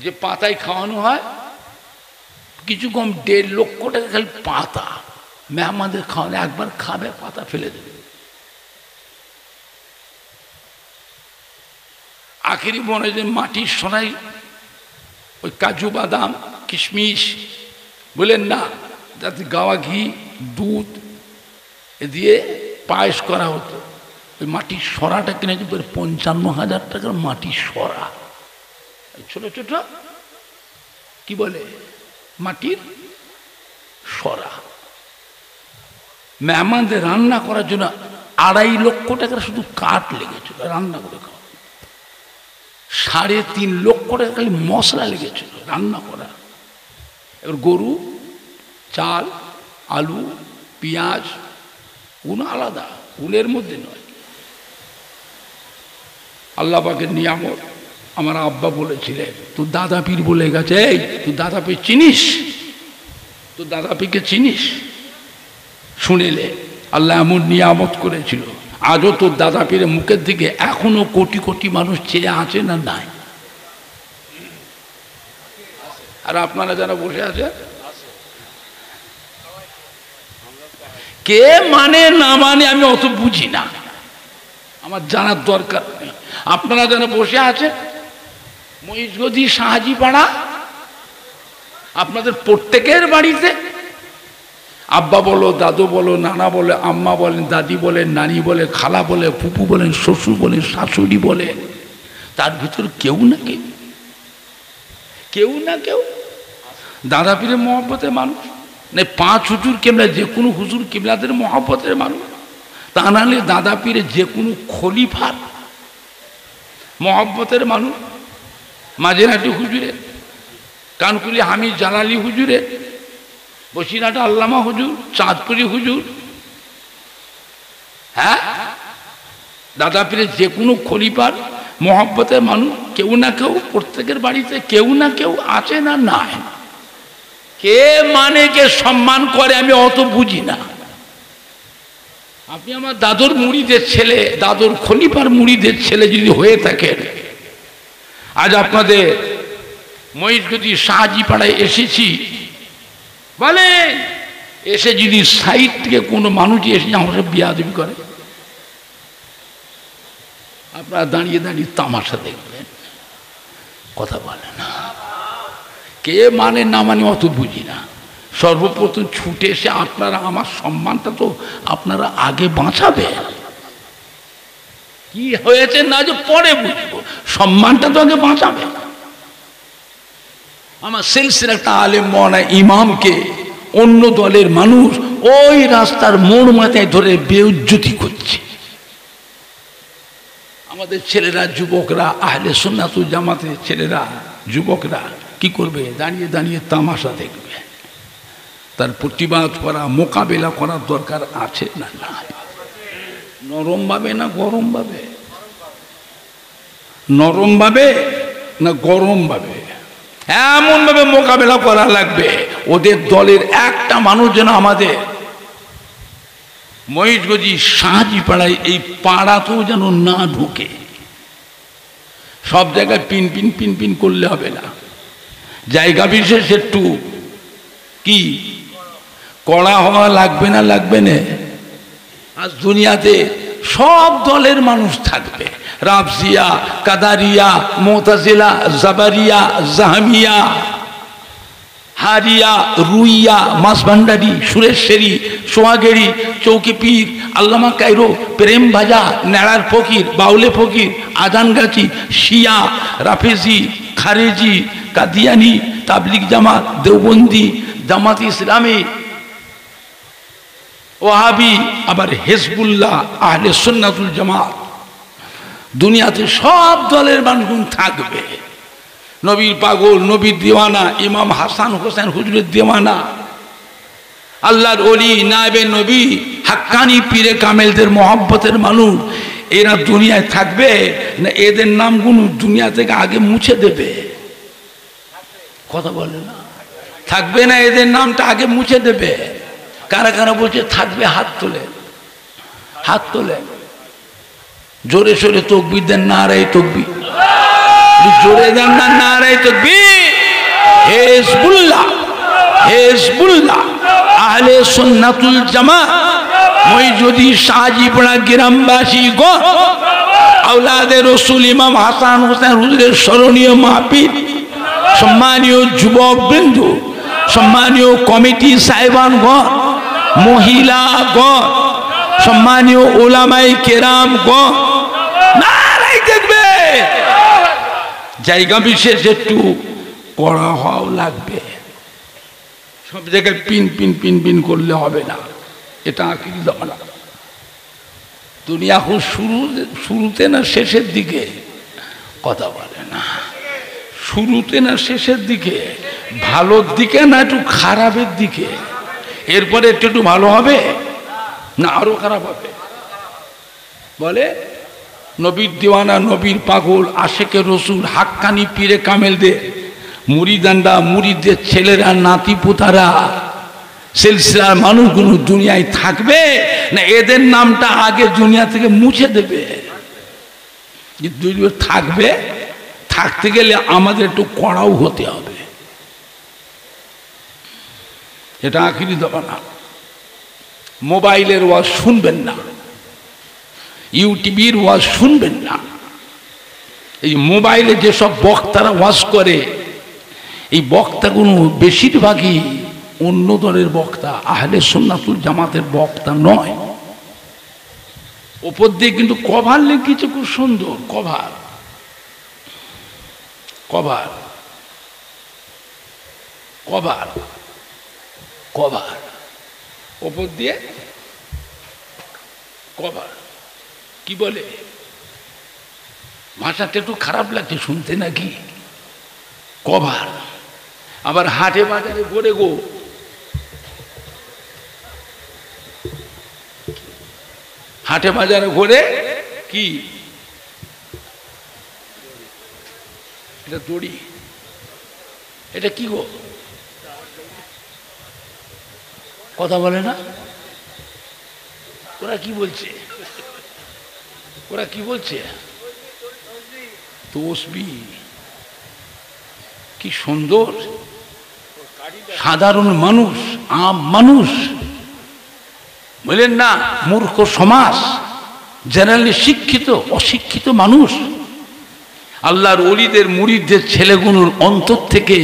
যে পাতায় খাওয়ানো হয় কিছু কম 1.5 লক্ষ টাকা খালি পাতা। মেহমানদের খাওয়ানো, একবার খাবে পাতা ফেলে দেবে। আখেরি মনে যে মাটির সোনাই ওই কাজু বাদাম কিশমিশ বলেন না, যাতে গাওয়া ঘি দুধ এ দিয়ে পায়েস করা হতো। ওই মাটির সরাটা কিনেছি 55,000 টাকার মাটির সরা, ছোট ছোট কি বলে মাটির সরা। মেহমানদের রান্না করার জন্য 2.5 লক্ষ টাকার শুধু কাঠ লেগেছিল রান্না করে খাওয়া। 3.5 লক্ষ টাকা খালি মশলা লেগেছিল রান্না করা। এবার গরু, চাল, আলু, পেঁয়াজ, কোন আলাদা, কোনের মধ্যে নয়। আল্লাহ পাকের নিয়ামত। আমার আব্বা বলেছিলেন, তোর দাদা পীর বলে গেছে, এই তুই দাদা পীর চিনিস? তোর দাদা পীরকে চিনিস? শুনেলে আল্লাহ এমন নিয়ামত করেছিল। আজও তোর দাদা পীরের মুখের দিকে এখনো কোটি কোটি মানুষ চেয়ে আছে না? নাই। আর আপনারা যারা বসে আছেন, কে মানে না মানে আমি অত বুঝি না, আমার জানার দরকার নেই। আপনারা যারা বসে আছেন, মহিষগদি শাহাজি পাড়া, আপনাদের প্রত্যেকের বাড়িতে আব্বা বলো, দাদু বলো, নানা বলে, আম্মা বলেন, দাদি বলেন, নানি বলে, খালা বলে, ফুপু বলেন, শ্বশুর বলেন, শাশুড়ি বলে, তার ভিতর কেউ না কেউ দাদা পীরের মহব্বতের মানুষ। না 5 হুজুর কিবলা, যে কোনো হুজুর কিবলাদের মহব্বতের মানুষ। তা নাহলে দাদা পীরের যে কোনো খলিফার মহব্বতের মানুষ। মাঝেরহাটি হুজুরের, কানকুলি হামিদ জালালি হুজুরের, বসিরহাট আল্লামা হুজুর, চাঁদপুরি হুজুর, হ্যাঁ, দাদা পীরের যে কোনো খলিফার মহব্বতের মানুষ। কেউ না কেউ প্রত্যেকের বাড়িতে কেউ না কেউ আছে না? নাই। কে মানে কে সম্মান করে আমি অত বুঝি না। আপনি আমার দাদুর মুড়িদের ছেলে, দাদুর খলিফার মুড়িদের ছেলে যদি হয়ে থাকেন, আজ আপনাদের মহিষগদি শাহাজি পাড়ায় এসেছি, বলে এসে যদি সাইড থেকে কোনো মানুষই এসে আমার সাথে বিয়াদবি করে, আপনারা দাঁড়িয়ে দাঁড়িয়ে তামাশা দেখবেন, কথা বলে না। কে মানে না মানে অত বুঝি না। সর্বপ্রথম ছুটে এসে আপনারা আমার সম্মানটা তো আপনারা আগে বাঁচাবে। কি হয়েছে না যে পরে বুঝবো, সম্মানটা তো আগে বাঁচাবে। আমার সিলসিলা একটা আলেম মওলানা ইমামকে অন্য দলের মানুষ ওই রাস্তার মোড় মাথায় ধরে বেইজ্জতি করছে। আমাদের ছেলেরা, যুবকরা, আহলে সুন্নাতুল জামাতের ছেলেরা, যুবকরা কি করবে? দাঁড়িয়ে দাঁড়িয়ে তামাশা দেখবে। তার প্রতিবাদ করা, মোকাবেলা করার দরকার আছে না? না। নরম ভাবে না গরম ভাবে? নরম ভাবে না গরম ভাবে? এমন ভাবে মোকাবেলা করা লাগবে ওদের দলের একটা মানুষ যেন আমাদের মহিষগঞ্জি সাহাজি পাড়ায় এই পাড়াতেও যেন না ঢুকে। সব জায়গায় পিন পিন পিন পিন করলে হবে না, জায়গা বিশেষ একটু কি কড়া হওয়া লাগবে না? লাগবে না। আজ দুনিয়াতে সব দলের মানুষ থাকবে, রাফজিয়া, কাদারিয়া, মুতাজিলা, জাবারিয়া, জাহামিয়া, হারিয়া, রুইয়া, মাসভান্ডারি, সুরেশ্বরী, সোহাগেরি, চৌকিপীর, আল্লামা কায়রো, প্রেম ভাজা, নেড়ার ফকির, বাউলে ফকির, আজানগাছি, শিয়া, রাফেজি, খারেজি, কাদিয়ানি, তাবলিগ জামাত, দেওবন্দি, জামাত ইসলামী, ওয়াহাবি, আবার হিজবুল্লাহ, আহলে সুন্নাতুল জামাত, দুনিয়াতে সব দলের মানুষগুলো থাকবে। নবীর পাগল, নবীর দিওয়ানা, ইমাম হাসান হোসেন হুজুরের দিওয়ানা, আল্লাহর ওলি, নায়েবে নবী, হাক্কানি পীরে কামেলদের মহব্বতের মানুষ, এরা দুনিয়ায় থাকবে না এদের নামগুলো দুনিয়া থেকে আগে মুছে দেবে? কথা বলে না? থাকবে না এদের নামটা আগে মুছে দেবে? কারা কারা বলছে থাকবে? হাত তোলে, হাত তোলে। জোরে সোরে তকবীর দেন, নারায়ে তাকবীর। জোরে দেন না নারায়ে তাকবীর। হিজবুল্লাহ, হিজবুল্লাহ, আহলে সুন্নাতুল জামাত, মহিষগঞ্জি সাহাজিপাড়া গ্রামবাসী গো, আওলাদে রাসূল ইমাম হাসান হোসেন হুজুরের স্মরণীয় মাহফিল, সম্মানীয় যুবকবৃন্দ, সম্মানীয় কমিটি সাহেবানগণ, মহিলাগণ, সম্মানীয় ওলামায়ে কেরামগণ, নারায়ে তাকবীর। জায়গা বিশেষ একটু কড়া হওয়াও লাগবে। সব জায়গায় পিন পিন পিন পিন করলে হবে না, এটা আকিল না। দুনিয়া এখন শুরুতে না শেষের দিকে? কথা বলে না। শুরুতে না শেষের দিকে? ভালোর দিকে না একটু খারাপের দিকে? এরপরে একটু ভালো হবে না আরো খারাপ হবে? বলে নবীর দিওয়ানা, নবীর পাগল, আশেকে রসুল, হাক্কানি পীরে কামেলদের মুরিদানরা, মুরিদদের ছেলেরা, নাতি পোতারা, সিলসিলার মানুষগুলো দুনিয়ায় থাকবে না এদের নামটা আগে দুনিয়া থেকে মুছে দেবে? থাকবে। থাকতে গেলে আমাদের একটু কড়াও হতে হবে। এটা আখিরি দফা। মোবাইলের ওয়াজ শুনবেন না, ইউটিউবের ওয়াজ শুনবেন না। এই মোবাইলে যেসব বক্তারা ওয়াজ করে, এই বক্তাগুলো বেশিরভাগই অন্য দলের বক্তা, আহলে সুন্নাতুল জামাতের বক্তা নয়। ওপর দিয়ে কিন্তু কভার লিখেছে খুব সুন্দর, কভার কভার কভার কভার ওপর দিয়ে কভার। কি বলে? ভাষাটা একটু খারাপ লাগছে শুনতে নাকি? কভার। আবার হাটে বাজারে ঘুরে গো, হাটে বাজারে ঘুরে কি এটা? দড়ি। এটা কি গো? কথা বলে না? ওরা কি বলছে? ওরা কি বলছে? তসবিহ। কি সুন্দর! সাধারণ মানুষ, আম মানুষ বললেন না, মূর্খ সমাজ, জেনারেলি শিক্ষিত অশিক্ষিত মানুষ। আল্লাহর ওলিদের মুরিদদের ছেলেগুলোর অন্তর থেকে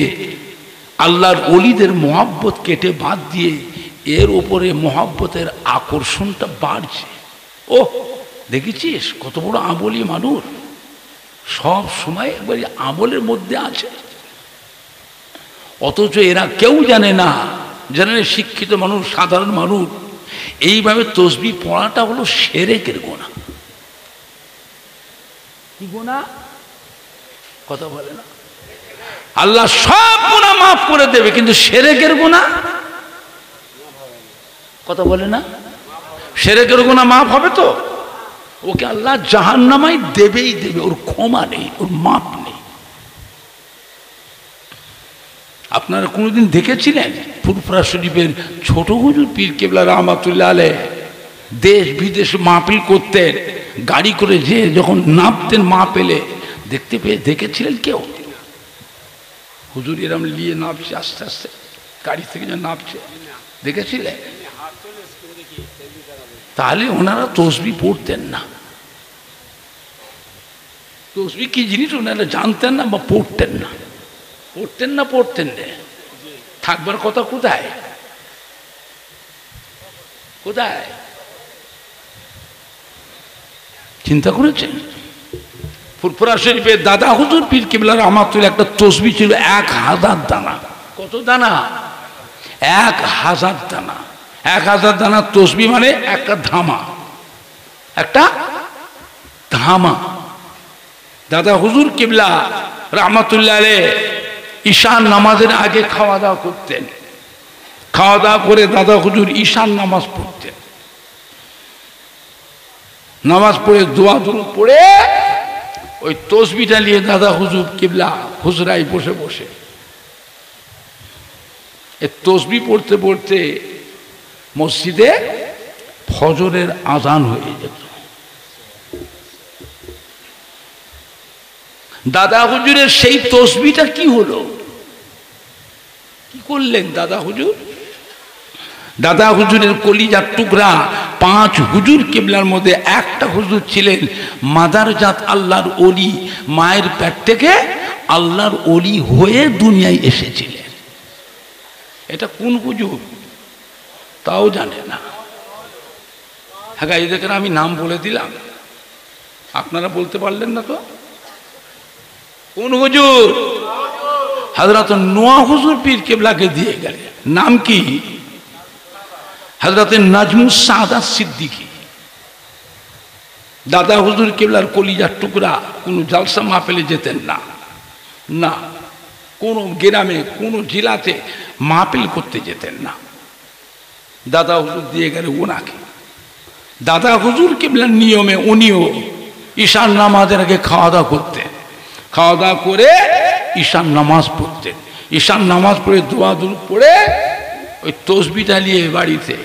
আল্লাহর ওলিদের মহব্বত কেটে বাদ দিয়ে এর উপরে মহব্বতের আকর্ষণটা বাড়ছে। ও দেখেছিস কত বড় আমলি মানুষ, সব সময় একবার আমলের মধ্যে আছে, অথচ এরা কেউ জানে না, জেনারেলি শিক্ষিত মানুষ, সাধারণ মানুষ, এইভাবে তসবিহ পড়াটা হলো শিরকের গুনাহ। কি গুনাহ? কথা বলে না। আল্লাহ সব গুনাহ মাফ করে দেবে, কিন্তু শিরকের গুনাহ কথা বলে না। শিরকের গুনাহ মাফ হবে তো? ওকে আল্লাহ জাহান্নামায় দেবেই দেবে, ওর ক্ষমা নেই, ওর মাপ নেই। আপনারা কোনোদিন দেখেছিলেন ফুরফুরা শরীফের ছোট হুজুর পীর কেবলা রহমাতুল্লাহ আলাইহ দেশ বিদেশে মাহফিল করতেন, গাড়ি করে যে যখন নামতেন মা পেলে দেখতে পেয়ে দেখেছিলেন কেউ? হুজুর এরম নিয়ে নামছে, আস্তে আস্তে গাড়ি থেকে যে নামছে, দেখেছিলেন? তাহলে ওনারা তসবিহ পড়তেন না। তসবিহ কি জিনিস ওনারা জানতেন না বা পড়তেন না। পড়তেন না, পড়তেন না, থাকবার কথা কোথায়? কোথায় চিন্তা করেছেন? ফুরফুরা শরীফের দাদা হুজুর পীর কেবলা রহমাতুল্লাহ একটা তসবিহ ছিল 1000 দানা। কত দানা? 1000 দানা। 1000 দানা তসবিহ মানে একটা ধামা, একটা ধামা। দাদা হুজুর কেবলা রহমাতুল্লাহ আলাইহ ঈশান নামাজের আগে খাওয়া দাওয়া করতেন। খাওয়া দাওয়া করে দাদা হুজুর ঈশান নামাজ পড়তেন। নামাজ পড়ে দোয়া দুরূদ পড়ে ওই তসবিহটা নিয়ে দাদা হুজুর কেবলা হুজরায় বসে বসে এই তসবিহ পড়তে পড়তে মসজিদে ফজরের আযান হয়ে যেত। দাদা হুজুরের সেই তসবিহটা কি হলো? কি করলেন দাদা হুজুর? দাদা হুজুরের কলিজার টুকরা 5 হুজুর কেবলার মধ্যে একটা হুজুর ছিলেন মাদারজাত আল্লাহর ওলি, মায়ের পেট থেকে আল্লাহর ওলি হয়ে দুনিয়ায় এসেছিলেন। এটা কোন হুজুর তাও জানে না। হ্যাঁ, এদের আমি নাম বলে দিলাম, আপনারা বলতে পারলেন না তো? কোন হুজুর? হযরত নোয়া হুজুর পীর কেবলাকে দিয়ে গেলেন। নাম কি? হযরত নাজমুস সাদাত সিদ্দিকী। দাদা হুজুর কেবলার কলিজার টুকরা কোনো জালসা মাহফিলে যেতেন না, না কোনো গ্রামে কোনো জেলাতে মাহফিল করতে যেতেন না। দাদা হুজুর দিয়ে গেলে ওনাকে। দাদা হুজুর কেবলার নিয়মে উনিও ঈশান নামাজের আগে খাওয়া দাওয়া করতেন। খাওয়া দাওয়া করে ঈশান নামাজ পড়তেন। ঈশান নামাজ পড়ে দোয়া দুরূদ পড়ে ওই তসবিহটা নিয়ে বাড়িতে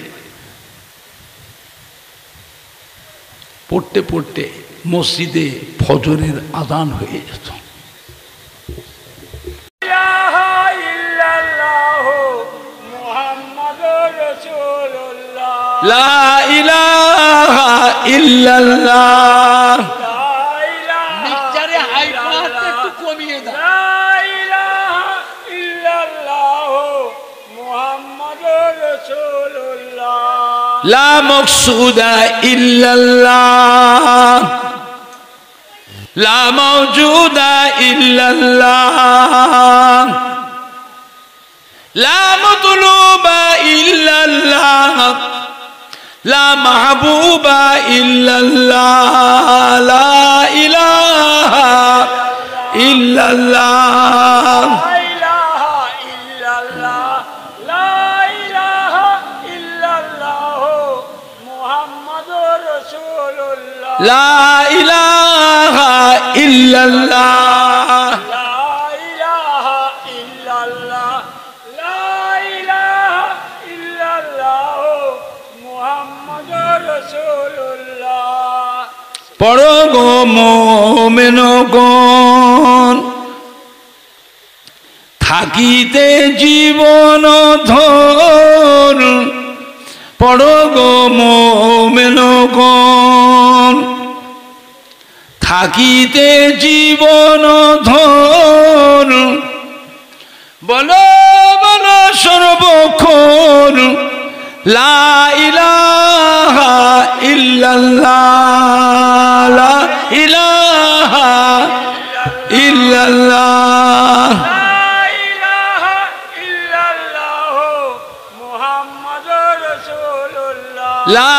পড়তে পড়তে মসজিদে ফজরের আযান হয়ে যেত। লা ইলাহা ইল্লাল্লাহ। লা মকসুদা ইল্লাল্লাহ, লা মাওজুদা ইল্লাল্লাহ, লা মাতলুবা ইল্লাল্লাহ, লা মাহবুবা ইল্লাল্লাহ, লা ইলাহা ইল্লাল্লাহ। লা ইলাহা ইল্লাল্লাহ, লা ইলাহা ইল্লাল্লাহ, লা ইলাহা ইল্লাল্লাহ মুহাম্মাদুর রাসূলুল্লাহ। পড়ো গো মুমিনগণ, থাকিতে জীবন ধর পড়ো গো মোমেনগণ, থাকিতে জীবন ধন, বলো বলো সর্বক্ষণ লা ইলাহা ইল্লাল্লাহ, লা ইলাহা ইল্লাল্লাহ, লা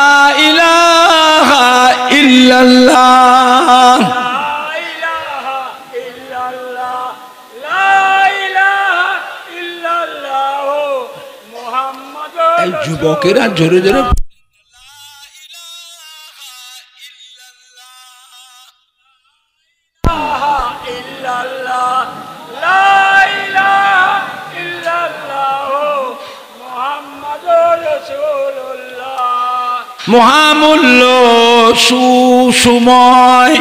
ইলাহা ইল্লাল্লাহ। এই যুবকেরা জোরে জোরে মহামূল্য সুসময়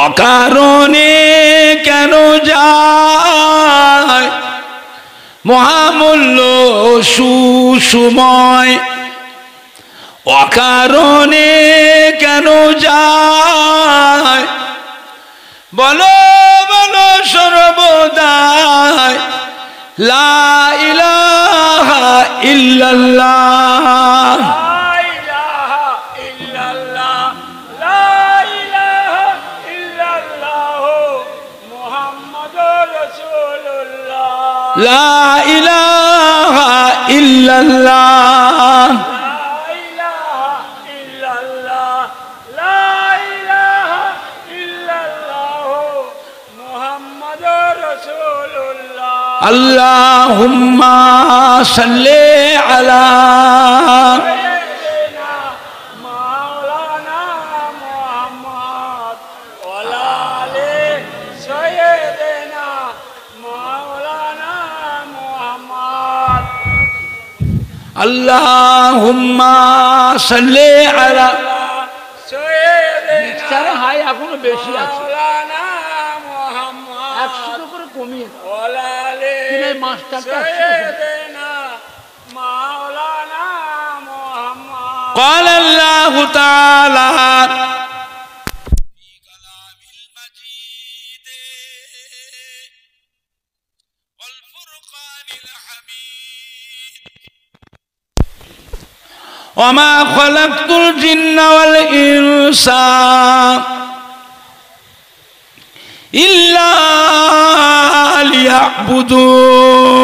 অকারণে কেন যায়, মহামূল্য সুসময় অকারণে কেন যায়, বলো বলো সর্বদাই লা ইলাহা ইল্লাল্লাহ, লা ইলাহা ইল্লাল্লাহ, আল্লাহুম্মা সাল্লি আলা আল্লাহুম্মা সাল্লি আলা সারা হাই এখনো বেশি আছে, 100 করে কমিয়ে দাও মাস্টারটা। قال الله تعالى وما خلقت الجن والإنس إلا ليعبدون.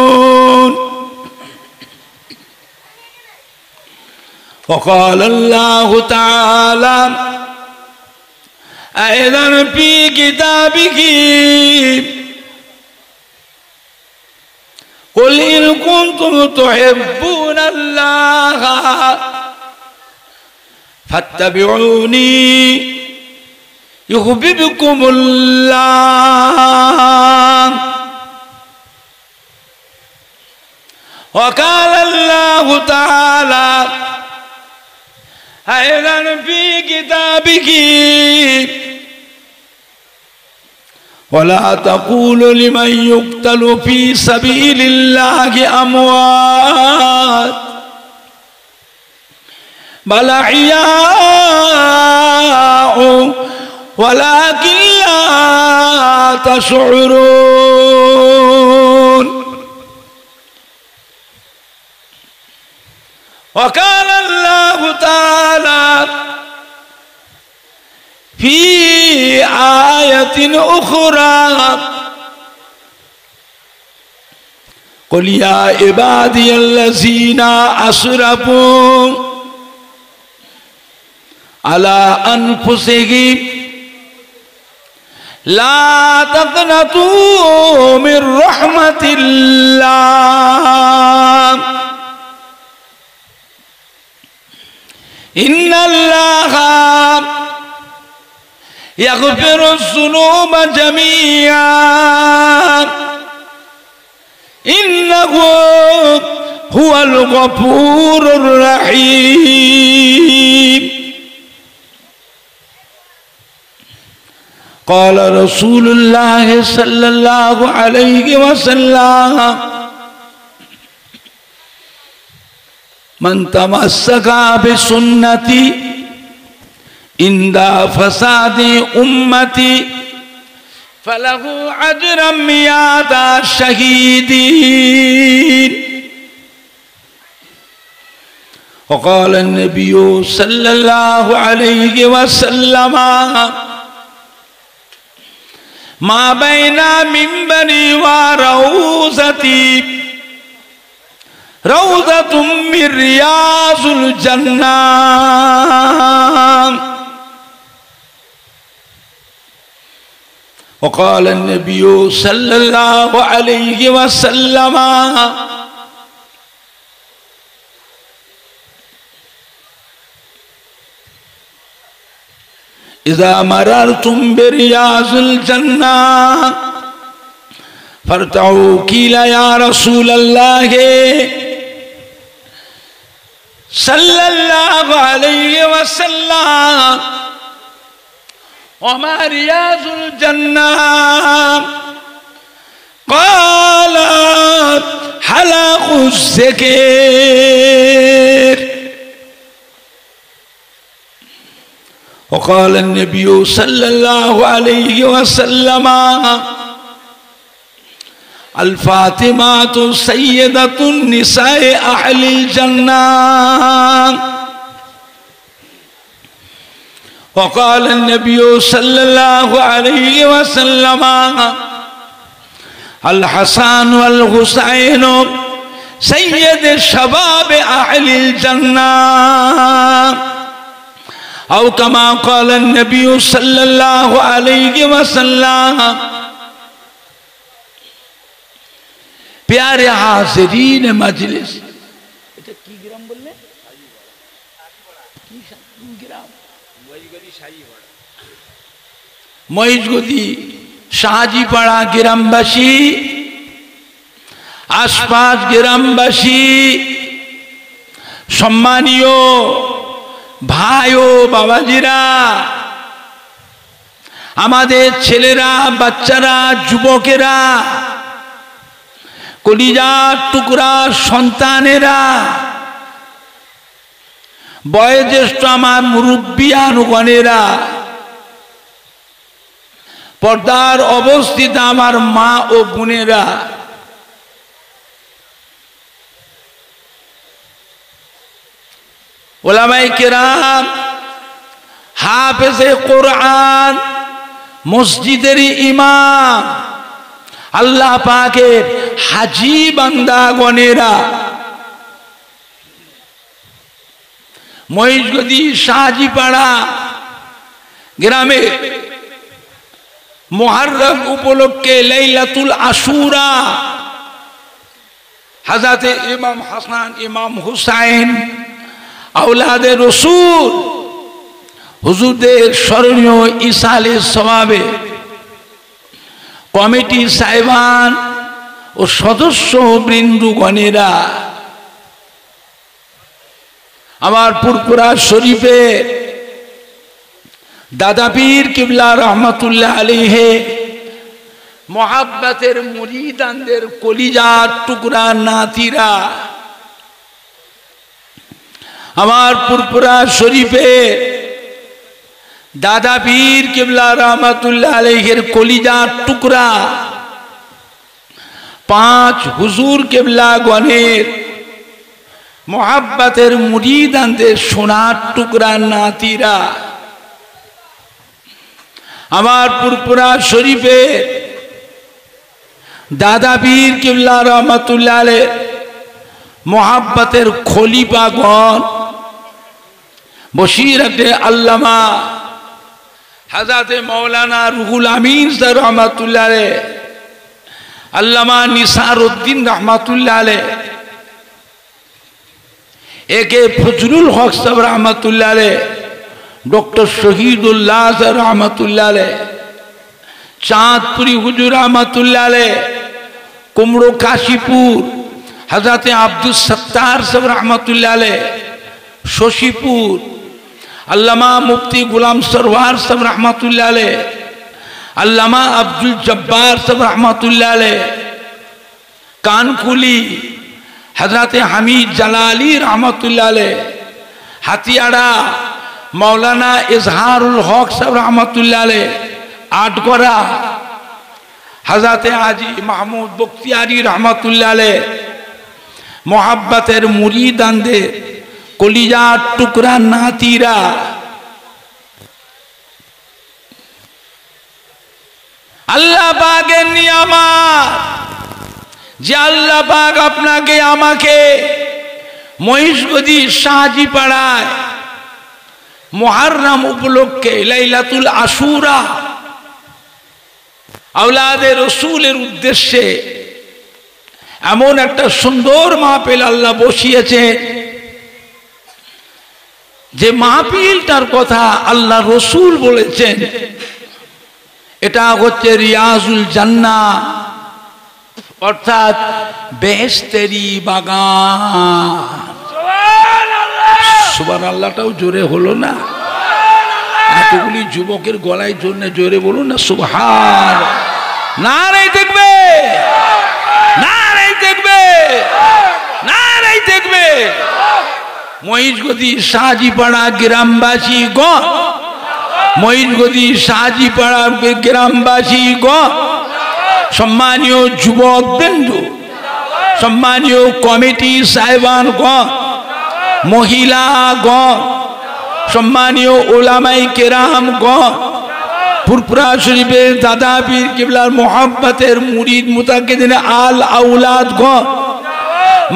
وقال الله تعالى أيضا في كتابه قل إن كنتم تحبون الله فاتبعوني يحببكم الله. وقال الله تعالى أيضا في كتابه ولا تقولوا لمن يقتل في سبيل الله أموات بل أحياء ولكن لا تشعرون. وقال الله تعالى في آية أخرى قل يا عبادي الذين أسرفوا على أنفسهم لا تقنطوا من رحمة الله إن الله يغفر الذنوب جميعا إنه هو الغفور الرحيم. قال رسول الله صلى الله عليه وسلم मन तमस्सका बिसुन्नती इंदा फसादी उम्मती फलहु अजरम मियादा शहीदीन। वक़ाल नबी सल्लल्लाहु अलैहि वसल्लम मा बैना मिंबरी व रौज़ती रौज़तुम मिन रियाज़िल जन्नह। वक़ाल नबी सल्लल्लाहु अलैहि वसल्लम इज़ा मररतुम बिरियाज़िल जन्नह फरतऊ कीला या रसूल अल्लाह सल्लल्लाहु अलैहि वसल्लम वमा रियाज़ुल जन्नह क़ाल हलक़ुज़ ज़िक्र। वक़ाल नबी सल्लल्लाहु अलैहि वसल्लम अल फ़ातिमातु सय्यदतुन निसाए अहलिल जन्नह। वक़ाल नबी सल्लल्लाहु अलैहि वसल्लम अल हसन वल हुसैन सय्यद शबाब अहलिल जन्नह। औ कमा क़ाल नबी सल्लल्लाहु अलैहि वसल्लम। प्यारे हाज़िरीन मजलिस, এটা কি গ্রাম বললে? কি গ্রাম? মহিষগদি শাহাজিপাড়া গ্রামবাসী, আশপাশ গ্রামবাসী, সম্মানীয় ভাই ও বাবাজিরা, আমাদের ছেলেরা, বাচ্চারা, যুবকেরা, কলিজার টুকরা সন্তানেরা, বয়োজ্যেষ্ঠ আমার মুরব্বিয়ানগণেরা, পর্দার অবস্থিত আমার মা ও বোনেরা, ওলামায়ে কেরাম, হাফেজে কোরআন, মসজিদের ইমাম, আল্লাহ পাকের হাজী বান্দাগণেরা, মহিষগদি শাহাজিপাড়া গ্রামে মুহররম উপলক্ষে লাইলাতুল আশুরা হযরতে ইমাম হাসান, ইমাম হুসাইন আওলাদে রসুল হুজুরদের স্মরণীয় ইসালে সওয়াবে কমিটি সাহেবান ও সদস্য বৃন্দগণেরা, আমার পুরপুরা শরীফে দাদা পীর কিবলা রহমতুল্লাহ আলাইহি মোহাব্বতের মুরিদানদের কলিজার টুকরা নাতিরা, আমার পুরপুরা শরীফে দাদা পীর কিবলা রহমতুল্লাহ আলাইহির কলিজার টুকরা পাঁচ হুজুর কিবলা গণের মোহাব্বতের মুরিদানদের সোনার টুকরা নাতিরা, আমার পুরপুরা শরীফে দাদা পীর কিবলা রহমতুল্লাহ আলাইহি মোহাব্বতের খলিফাগণ, বশিরতে আল্লামা হযরতে মাওলানা রুহুল আমিন সাহেব রহমাতুল্লাহ আলাইহি, আল্লামা নিসারউদ্দিন রহমাতুল্লাহ আলাইহি, একে ফজলুল হক সাহেব রহমাতুল্লাহ আলাইহি, ডক্টর শহীদুল্লাহ সাহেব রহমাতুল্লাহ আলাইহি, চাঁদপুরি হুজুর রহমাতুল্লাহ আলাইহি, কুমড়ো কাশীপুর হযরতে আব্দুল সত্তার সাহেব রহমাতুল্লাহ আলাইহি, শশীপুর আল্লামা মুফতি গোলাম সরওয়ার সাহেব রহমাতুল্লাহ আলাইহি, আল্লামা আব্দুল জব্বার সাহেব রহমাতুল্লাহ আলাইহি, কানকুলি হযরতে হামিদ জালালি রহমতুল্লাহ আলাইহ, হাতিয়াড়া মৌলানা ইজহারুল হক সাহেব রহমতুল্লাহ আলাইহ, আটগড়া হযরতে হাজী মাহমুদ বখতিয়ারি রহমতুল্লাহ আলাইহ, মোহাব্বতের মুরিদানদের কলিজার টুকরা নাতিরা, আল্লাহ পাকের নিয়ামত যে আল্লাহ পাক আপনাকে আমাকে মহিষগদি শাহজি পাড়ায় মুহররম উপলক্ষে লাইলাতুল আশুরা আওলাদে রসুলের উদ্দেশ্যে এমন একটা সুন্দর মাহফিল আল্লাহ বসিয়েছে, যে মাহফিলটার কথা আল্লাহ রসুল বলেছেন এটা হচ্ছে রিয়াজুল জান্নাহ, অর্থাৎ বেহেশতেরি বাগান। সুবহানাল্লাহটাও জোরে হলো না? এতগুলি যুবকের গলায় জন্য জোরে বলুন না সুবহান। নারায়ে তাকবীর, নারায়ে তাকবীর, নারায়ে তাকবীর। মহিষগদি শাহজিপাড়া গ্রামবাসী গণ, মহিষগদি শাহজিপাড়া গ্রামবাসী গণ, সম্মানীয় যুবক বৃন্দ, সম্মানীয় কমিটি সাহেবানগণ, মহিলাগণ, সম্মানীয় ওলামায়ে কেরামগণ, ফুরফুরা শরীফের দাদা পীর কিবলার মোহাব্বতের মুরিদ মুতাকিদিন আল আওলাদগণ,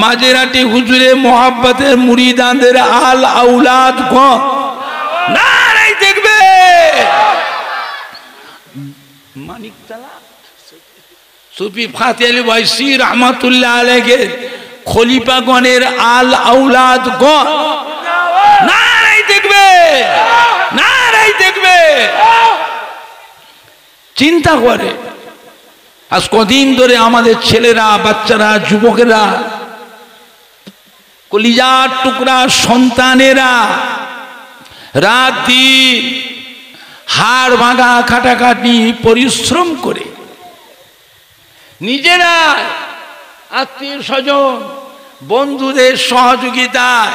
মাঝেরাটি হুজুরের মোহাব্বতের মুরিদানদের আল আওলাদগণ, নারায়ে তাকবীর। মানিকতলা সুফি ফাতে আলী ওয়াইসি রহমাতুল্লাহ আলাইহি খলিফাগণের আল আওলাদগণ, নারায়ে তাকবীর, নারায়ে তাকবীর। চিন্তা করে আজ কদিন ধরে আমাদের ছেলেরা, বাচ্চারা, যুবকেরা, কলিজার টুকরা সন্তানেরা রাত দিন হাড় ভাঙা খাটাখাটি পরিশ্রম করে নিজেরা, আত্মীয় স্বজন, বন্ধুদের সহযোগিতায়,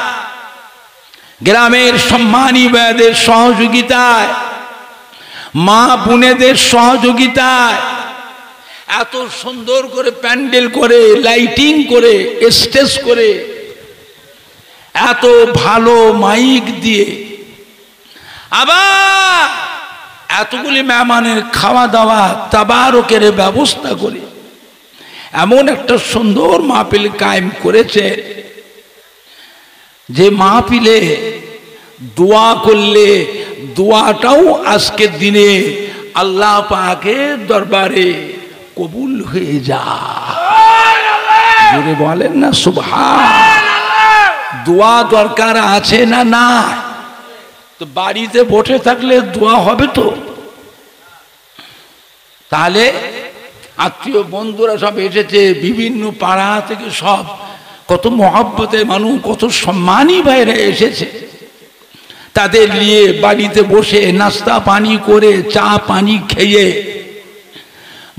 গ্রামের সম্মানী ভাইদের সহযোগিতায়, মা বোনেদের সহযোগিতায় এত সুন্দর করে প্যান্ডেল করে, লাইটিং করে, স্টেজ করে, এত ভালো মাইক দিয়ে, আবার এতগুলি মেহমানের খাওয়া দাওয়া তাবারকের ব্যবস্থা করে এমন একটা সুন্দর মাহফিল কায়েম করেছে, যে মাহফিলে দোয়া করলে দোয়াটাও আজকের দিনে আল্লাহ পাকের দরবারে কবুল হয়ে যায়। জোরে বলেন না সুবহান। দোয়া দরকার আছে না? না। তো বাড়িতে বসে থাকলে দোয়া হবে তো? তাহলে আত্মীয় বন্ধুরা সব এসেছে, বিভিন্ন পাড়া থেকে সব, কত মহব্বতের মানুষ, কত সম্মানী ভাইরা এসেছে, তাদের নিয়ে বাড়িতে বসে নাস্তা পানি করে, চা পানি খেয়ে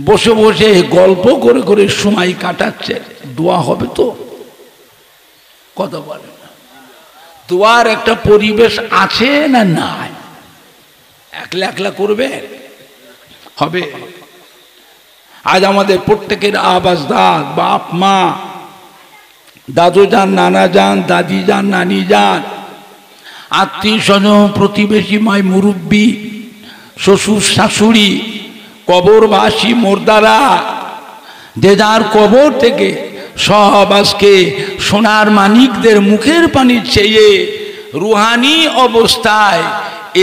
বসে বসে গল্প করে করে সময় কাটাচ্ছে। দোয়া হবে তো? কথা বলে না। দোয়ার একটা পরিবেশ আছে না নাই? একলা একলা করবে হবে? আজ আমাদের প্রত্যেকের আবাসদাদ, বাপ মা, দাদু যান, নানা যান, দাদি যান, নানি যান, আত্মীয় স্বজন, প্রতিবেশী, মাই মুরব্বী, শ্বশুর শাশুড়ি, কবরবাসী মোর্দারা, যে যার কবর থেকে সব আজকে সোনার মানিকদের মুখের পানি চেয়ে রুহানি অবস্থায়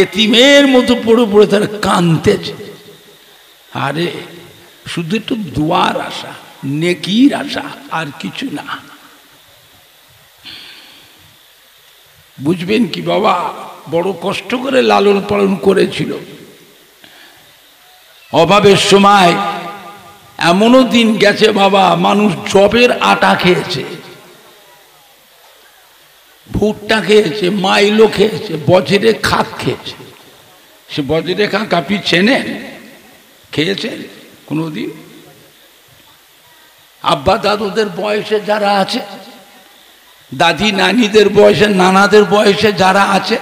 এতিমের মতো পড়ে পড়ে তারা কাঁদতেছে। আরে শুধু একটু দোয়ার আশা, নেকির আশা, আর কিছু না। বুঝবেন কি বাবা, বড় কষ্ট করে লালন পালন করেছিল। অভাবের সময় এমনও দিন গেছে বাবা, মানুষ জবের আটা খেয়েছে, ভুট্টা খেয়েছে, মাইলো খেয়েছে, বজরে খাক খেয়েছে। সে বজরে খাক আপনি চেনেন? খেয়েছেন কোনোদিন? আব্বা দাদুদের বয়সে যারা আছে দাদি নানিদের বয়সে, নানাদের বয়সে যারা আছে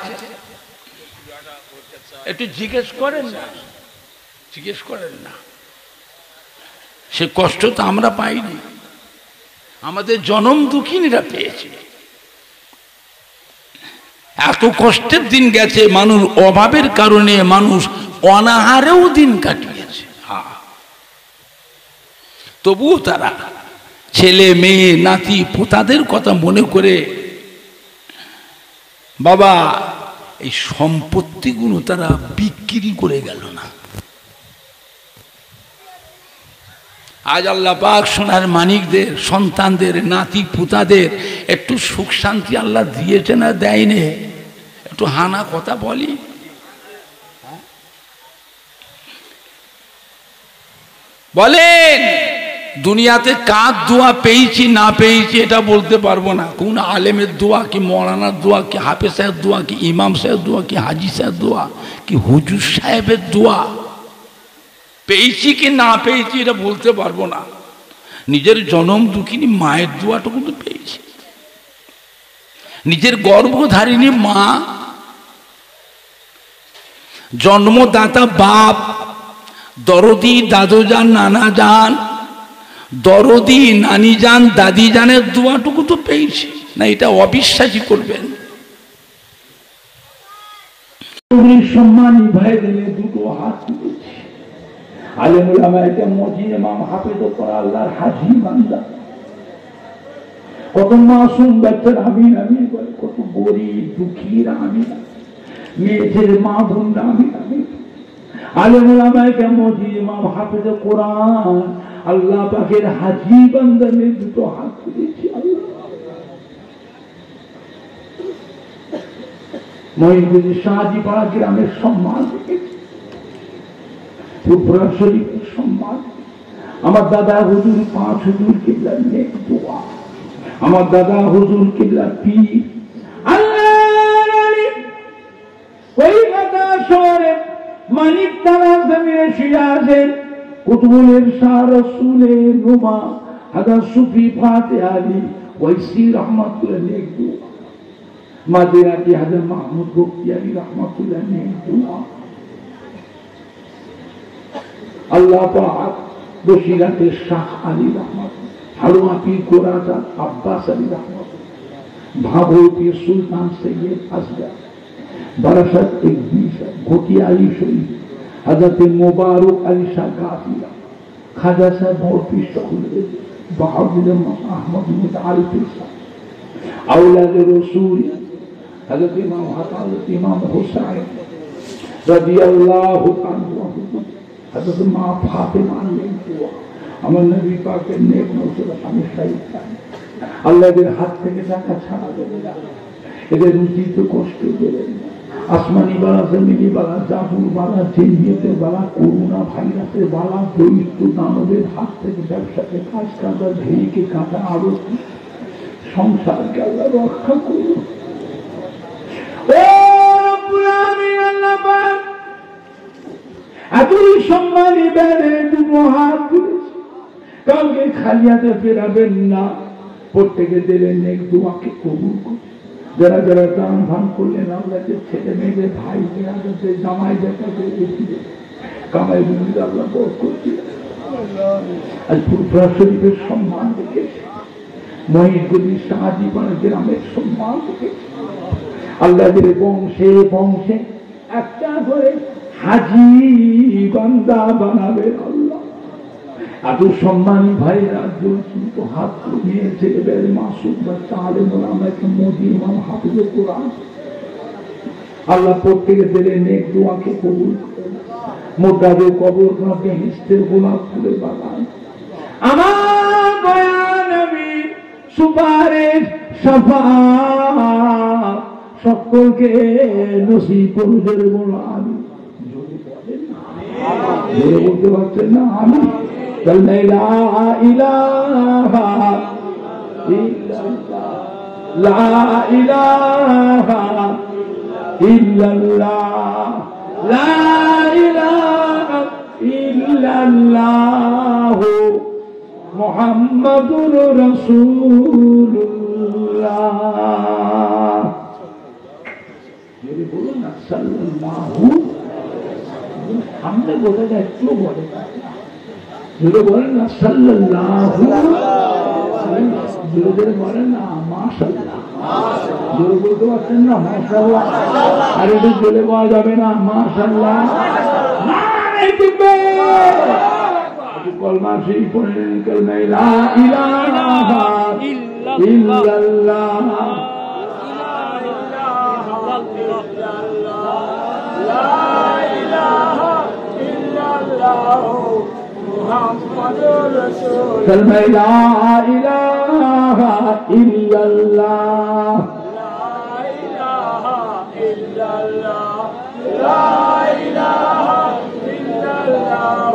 একটু জিজ্ঞেস করেন না, জিজ্ঞেস করেন না। সে কষ্ট তো আমরা পাইনি, আমাদের জনম দুঃখিনীরা পেয়েছে। এত কষ্টের দিন গেছে, মানুষ অভাবের কারণে মানুষ অনাহারেও দিন কাটিয়েছে। তবুও তারা ছেলে মেয়ে নাতি পোতাদের কথা মনে করে বাবা এই সম্পত্তিগুলো তারা বিক্রি করে গেল না। আজ আল্লাহ পাক সোনার মানিকদের সন্তানদের নাতি পুতাদের একটু সুখ শান্তি আল্লাহ দিয়েছে না দেয়নি? একটু হানা কথা বলি। বলেন দুনিয়াতে কার দোয়া পেয়েছি না পেয়েছি এটা বলতে পারবো না। কোন আলেমের দোয়া, কি মৌলানার দোয়া, কি হাফেজ সাহেব দোয়া, কি ইমাম সাহেব দোয়া, কি হাজি সাহেব দোয়া, কি হুজুর সাহেবের দোয়া পেয়েছি কি না পেয়েছি এটা বলতে পারবো না। নিজের জনম দুঃখিনী মায়ের দোয়াটুকু তো পেয়েছি। নিজের গর্ভধারিণী মা, জন্মদাতা বাপ, দরদি দাদু যান, নানা যান, দরদি নানি যান, দাদি জানের দোয়াটুকু তো পেয়েছি না, এটা অবিশ্বাসী করবেন। সম্মানী ভাই দিলে দুটো হাত তুলেছি। আলেমুল আমাকে মজি ইমাম হাফেজ করা আল্লাহর হাজি বান্দা, কত মাসুম বাচ্চার আমিন আমিন বলে, কত গরিব দুঃখীর আমিন, মেয়েদের মা বোনরা আমিন আমিন। আলেমুল আমাকে মজি ইমাম হাফেজ কোরআন আল্লাহ পাকের হাজি বান্দা নিয়ে দুটো হাত তুলেছি। মহিউদ্দিন শাহজি পাড়া গ্রামের সম্মান দেখেছি, ফুরফুরা শরীফের সম্মান। আমার দাদা হুজুর 5 হুজুর কিবলার নেক দোয়া, আমার দাদা হুজুর কিবলার পীর আল্লাহ কলকাতা শহরে মানিক তারা জমিনে শুয়ে আছেন। কুতুবুলের শাহ রসুলের রুমা হাদা সুফি ফাতে আলী ওয়াইসি রহমাতুল্লাহ নেক দোয়া, মাদিনা কি হাদা মাহমুদ বখতিয়ারি রহমাতুল্লাহ নেক দোয়া। আল্লাহ পাক বসিরাতে শাহ আলী রহমত, হারুয়া পীর গোরাজাত আব্বাস আলী রহমত, ভাগবতী সুলতান সৈয়দ আসগর, বারাসাত ঘটিয়া আলী শরীফ, হযরতে মুবারক আলী শাহ গাফিলা, খাজা সাহেব মৌলভী শহীদ বাহাদুর আহমদ মুতাআরিফ সাহেব, আওলাদ রাসূল হযরত ইমাম হাসান, ইমাম হুসাইন রাদিয়াল্লাহু আনহু, হযরত মা ফাতেমা নেক দোয়া, আমার নবী পাকের নেক নওশাদ স্বামী সাইদ। আল্লাহ এদের হাত থেকে টাকা ছাড়া দেবে না, এদের রুচিত কষ্ট দেবে না। আসমানি বালা, জমিনি বালা, জাদুর বালা, জিন্নিয়তের বালা, করোনা ভাইরাসের বালা, দৈত্য দানবের হাত থেকে, ব্যবসাকে কাজ কাটা, ভেড়িকে কাটা, আরো সংসারকে আল্লাহ রক্ষা করুন। এতই সম্মানী বেড়ে দুটো হাত তুলেছি, কাউকে খালি হাতে ফেরাবেন না। প্রত্যেকে দিলেন নেক দোয়াকে কবুল করুন। যারা যারা দান ধান করলেন আল্লাহকে, ছেলে মেয়েদের ভাই মেয়েদের জামাই দেখাতে কামাই বিরুদ্ধে আল্লাহ বরকত দিলেন। আজ ফুরফুরা শরীফের সম্মান দেখেছি, মহিউদ্দিন শাহজি পাড়া গ্রামের সম্মান দেখেছি। আল্লাহদের বংশে বংশে একটা করে হাজি বান্দা বানাবেন আল্লাহ। এত সম্মানী ভাইরা দুটো হাত নিয়েছে, এবারে মাসুদ বাচ্চা আলেমুল আমাকে মোদি ইমাম হাফিজ কোরআন আল্লাহ প্রত্যেকে দিলে নেক দোয়াকে কবুল করেন। মোটাদে কবর কাঁপে হিস্তের গোলাপ ফুলের বাগান, আমার দয়া নবী সুপারিশ শাফাআত সকলকে নসিব করুন বলো আমি। যদি বলেন না বলতে পারছেন না আমি لا إله إلا الله، لا إله إلا الله، لا إله إلا الله محمد رسول الله। রাসূলুল্লাহ যদি বলুন না সাল্লাল্লাহু সামনে বোঝা যায় একটু বলে যদি বলেন না সাল্লাল্লাহু জোরে বলেন না মাশাআল্লাহ জোরে বলতে পারছেন না মাশাআল্লাহ আর একটু জোরে বলা যাবে না মাশাআল্লাহ নারে তাকবীর কলমা শরীফ পড়েন কলমা লা ইলাহা ইল্লাল্লাহ كلمة لا إله إلا الله لا إله إلا الله لا إله إلا الله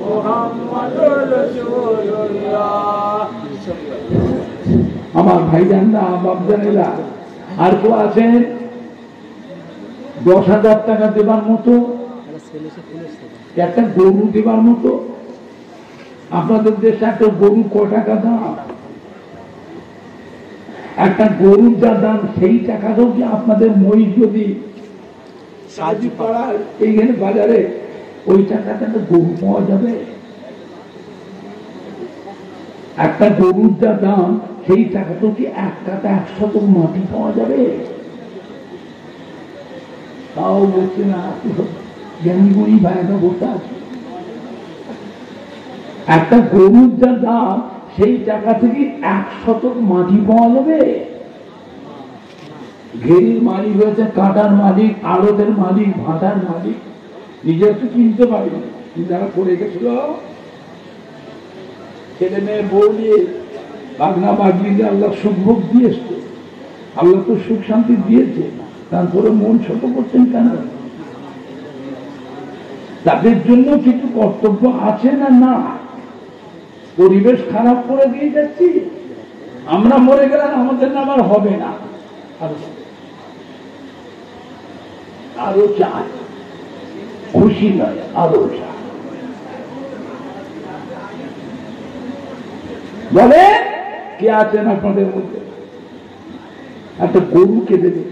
محمد رسول الله আমার ভাইজানরা বাপজানেরা আর কেউ আছেন 10,000 টাকা দেবার মতো একটা গরু দেবার মতো আপনাদের দেশে একটা গরু ক টাকা দাম একটা গরুর যা দাম সেই টাকাটাও কি আপনাদের মই যদি এইখানে বাজারে ওই টাকাটা একটা গরু পাওয়া যাবে একটা গরুর যা দাম সেই টাকাটাও কি এক টাকা 100 মাটি পাওয়া যাবে তাও বলছে না জ্ঞানীগুণী ভাইরা বসে আছে একটা গরুর যা দাম সেই টাকা থেকে 100 মাটি পাওয়া যাবে ঘেরির মালিক হয়েছে কাঁটার মালিক আড়তের মালিক ভাটার মালিক নিজের তো কিনতে পারেনি যারা করে গেছিল ছেলে মেয়ে বউ নিয়ে বাগনা বাগিয়ে আল্লাহ সুখ ভোগ দিয়ে এসছে আল্লাহ তো সুখ শান্তি দিয়েছে তারপরে মন ছোট করছেন কেন তাদের জন্য কিছু কর্তব্য আছে না না পরিবেশ খারাপ করে দিয়ে যাচ্ছি আমরা মরে গেলাম আমাদের নামার হবে না আরো চাই খুশি নয় আরো চাই বলে কে আছেন আপনাদের মধ্যে একটা গরুকে দেবে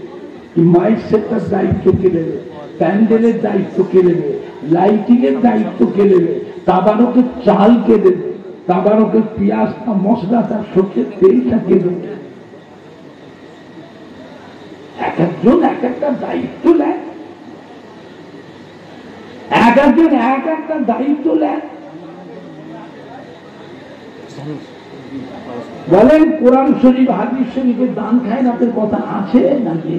মাইক সেটার দায়িত্ব কে দেবে প্যান্ডেলের দায়িত্ব কে দেবে লাইটিং এর দায়িত্ব কে দেবে তাবারকের চাল কে দেবে তাবারকের পেঁয়াজ না মশলা তার সবচেয়ে তেলটা কে দেবে এক একজন এক একটা দায়িত্ব নেয় এক একজন এক একটা দায়িত্ব নেয় বলেন কোরআন শরীফ হাদিস শরীফের দান খায় না কথা আছে নাকি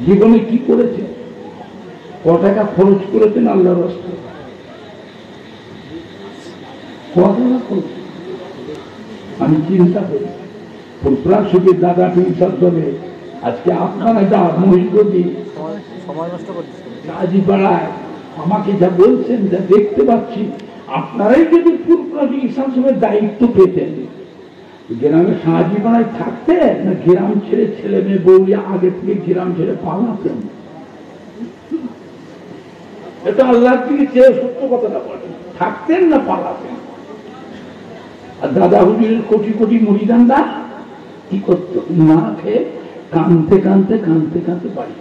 জীবনে কি করেছে ক টাকা খরচ করেছেন আল্লাহর রাস্তায় আমি চিন্তা করি ফুলপ্রাসুকের দাদা পিনসাদ বলে আজকে আপনারা যা মহিষগতি কাজী পাড়ায় আমাকে যা বলছেন যা দেখতে পাচ্ছি আপনারাই যদি ফুলপ্রাসুক ইসলাম সাহেবের দায়িত্ব পেতেন গ্রামে সাহায্য পাড়ায় থাকতেন না গ্রাম ছেড়ে ছেলে মেয়ে বউয়া আগে থেকে গ্রাম ছেড়ে পালাতেন এটা আল্লাহর দিকে চেয়ে সত্য কথাটা বলেন থাকতেন না পালাতেন আর দাদা হুজুরের কোটি কোটি মুরিদানরা কি করতো না খেয়ে কানতে কানতে কানতে কানতে পারি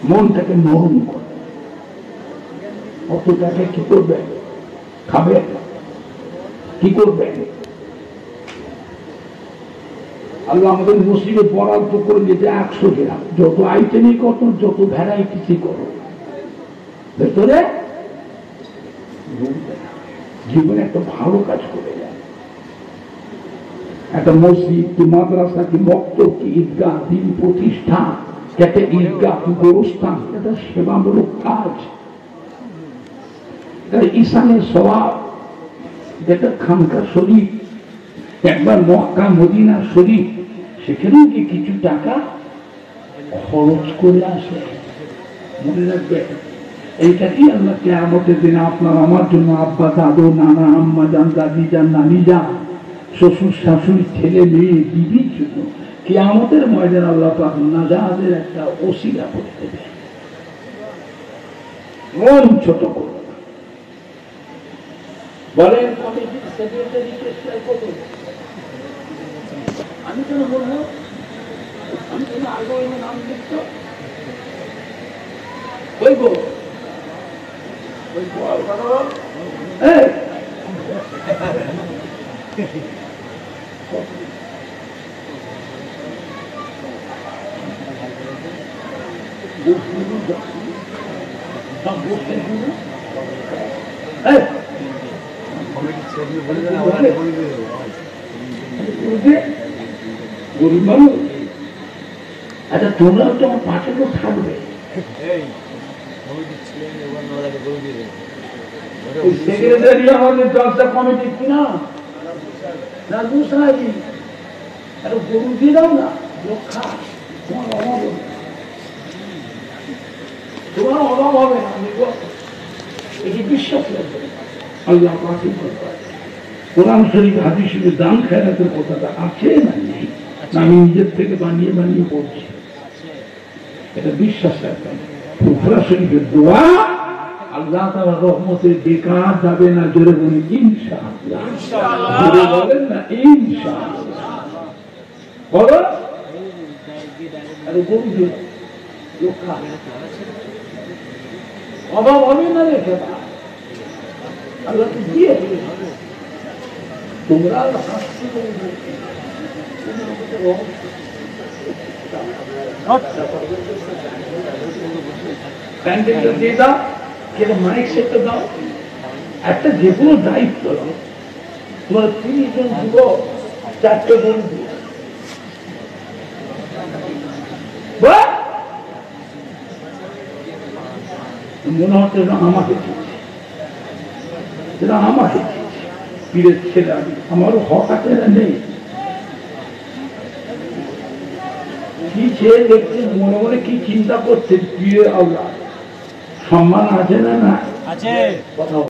মনটাকে নরম করে অত টাকা কি করবেন খাবেন কি করবেন আল্লাহ আমাদের মুসলিমে বরাদ্দ করে দিয়েছে 100 গ্রাম যত আইটেমই কত যত ভ্যারাইটি করো ভেতরে জীবনে একটা ভালো কাজ করে যায় একটা মসজিদ কি মাদ্রাসা কি মক্তব কি ঈদগাহ দিন প্রতিষ্ঠান একটা ঈদগাহ গোরস্থান এটা সেবামূলক কাজ ঈশানের স্বভাব যেটা খানকা শরীফ একবার মক্কা মদিনা শরীফ সেখানেও কি কিছু টাকা খরচ করে আসে মনে রাখবে এইটাকেই আল্লাহ কিয়ামতের দিনে আপনার আমার জন্য আব্বা দাদু নানা আম্মা যান দাদি যান নানি যান শ্বশুর শাশুড়ি ছেলে মেয়ে বিবির জন্য কিয়ামতের ময়দানে আল্লাহ পাক নাজাতের একটা ওসিলা করে দেবে মন ছোট করো না। বলেন কমিটির সেক্রেটারি চেষ্টা করুন। আমি কেন বলবো? আমি কেন আগে নাম লিখত বলব? আচ্ছা তোমরাও তো আমার পাশে তো থাকবে। সেক্রেটারি আমাদের জলসা কমিটি কিনা রাজু সাহাজি একটা গরু দিয়ে দাও না, লোক খাস, তোমার অভাব হবে না, তোমার অভাব হবে না। এটি বিশ্বাস করবে আল্লাহ পাকের ব্যাপারে। কোরআন শরীফ হাদিস শরীফে দান খেরাতের কথাটা আছে না নেই? আমি নিজের থেকে বানিয়ে বানিয়ে বলছি, এটা বিশ্বাস রাখবেন। ফুরফুরা শরীফের দোয়া আল্লাহ তাআলার রহমতে বেকার যাবে না। জোরে বলি ইনশাআল্লাহ। জোরে বলেন না ইনশাআল্লাহ। বলো আরে গরু দিয়ে লোক খায়, অভাব হবে না রে খেলা, আল্লাহ তো দিয়ে দেবে। তোমরা প্যান্ডেলটা দিয়ে দাও, কেটে মাইক সেটটা দাও, একটা যে কোনো দায়িত্ব দাও। তোমার 30 জন যুবক, 4টে বন্ধু, মনে হচ্ছে আমাকে যেটা আমাকে পীরের ছেলে, আমি আমারও হক আছে না নেই? কি ছেলে দেখছে মনে মনে কি চিন্তা করছে, পীরের আল্লাহ সম্মান আছে না? না আছে। কথা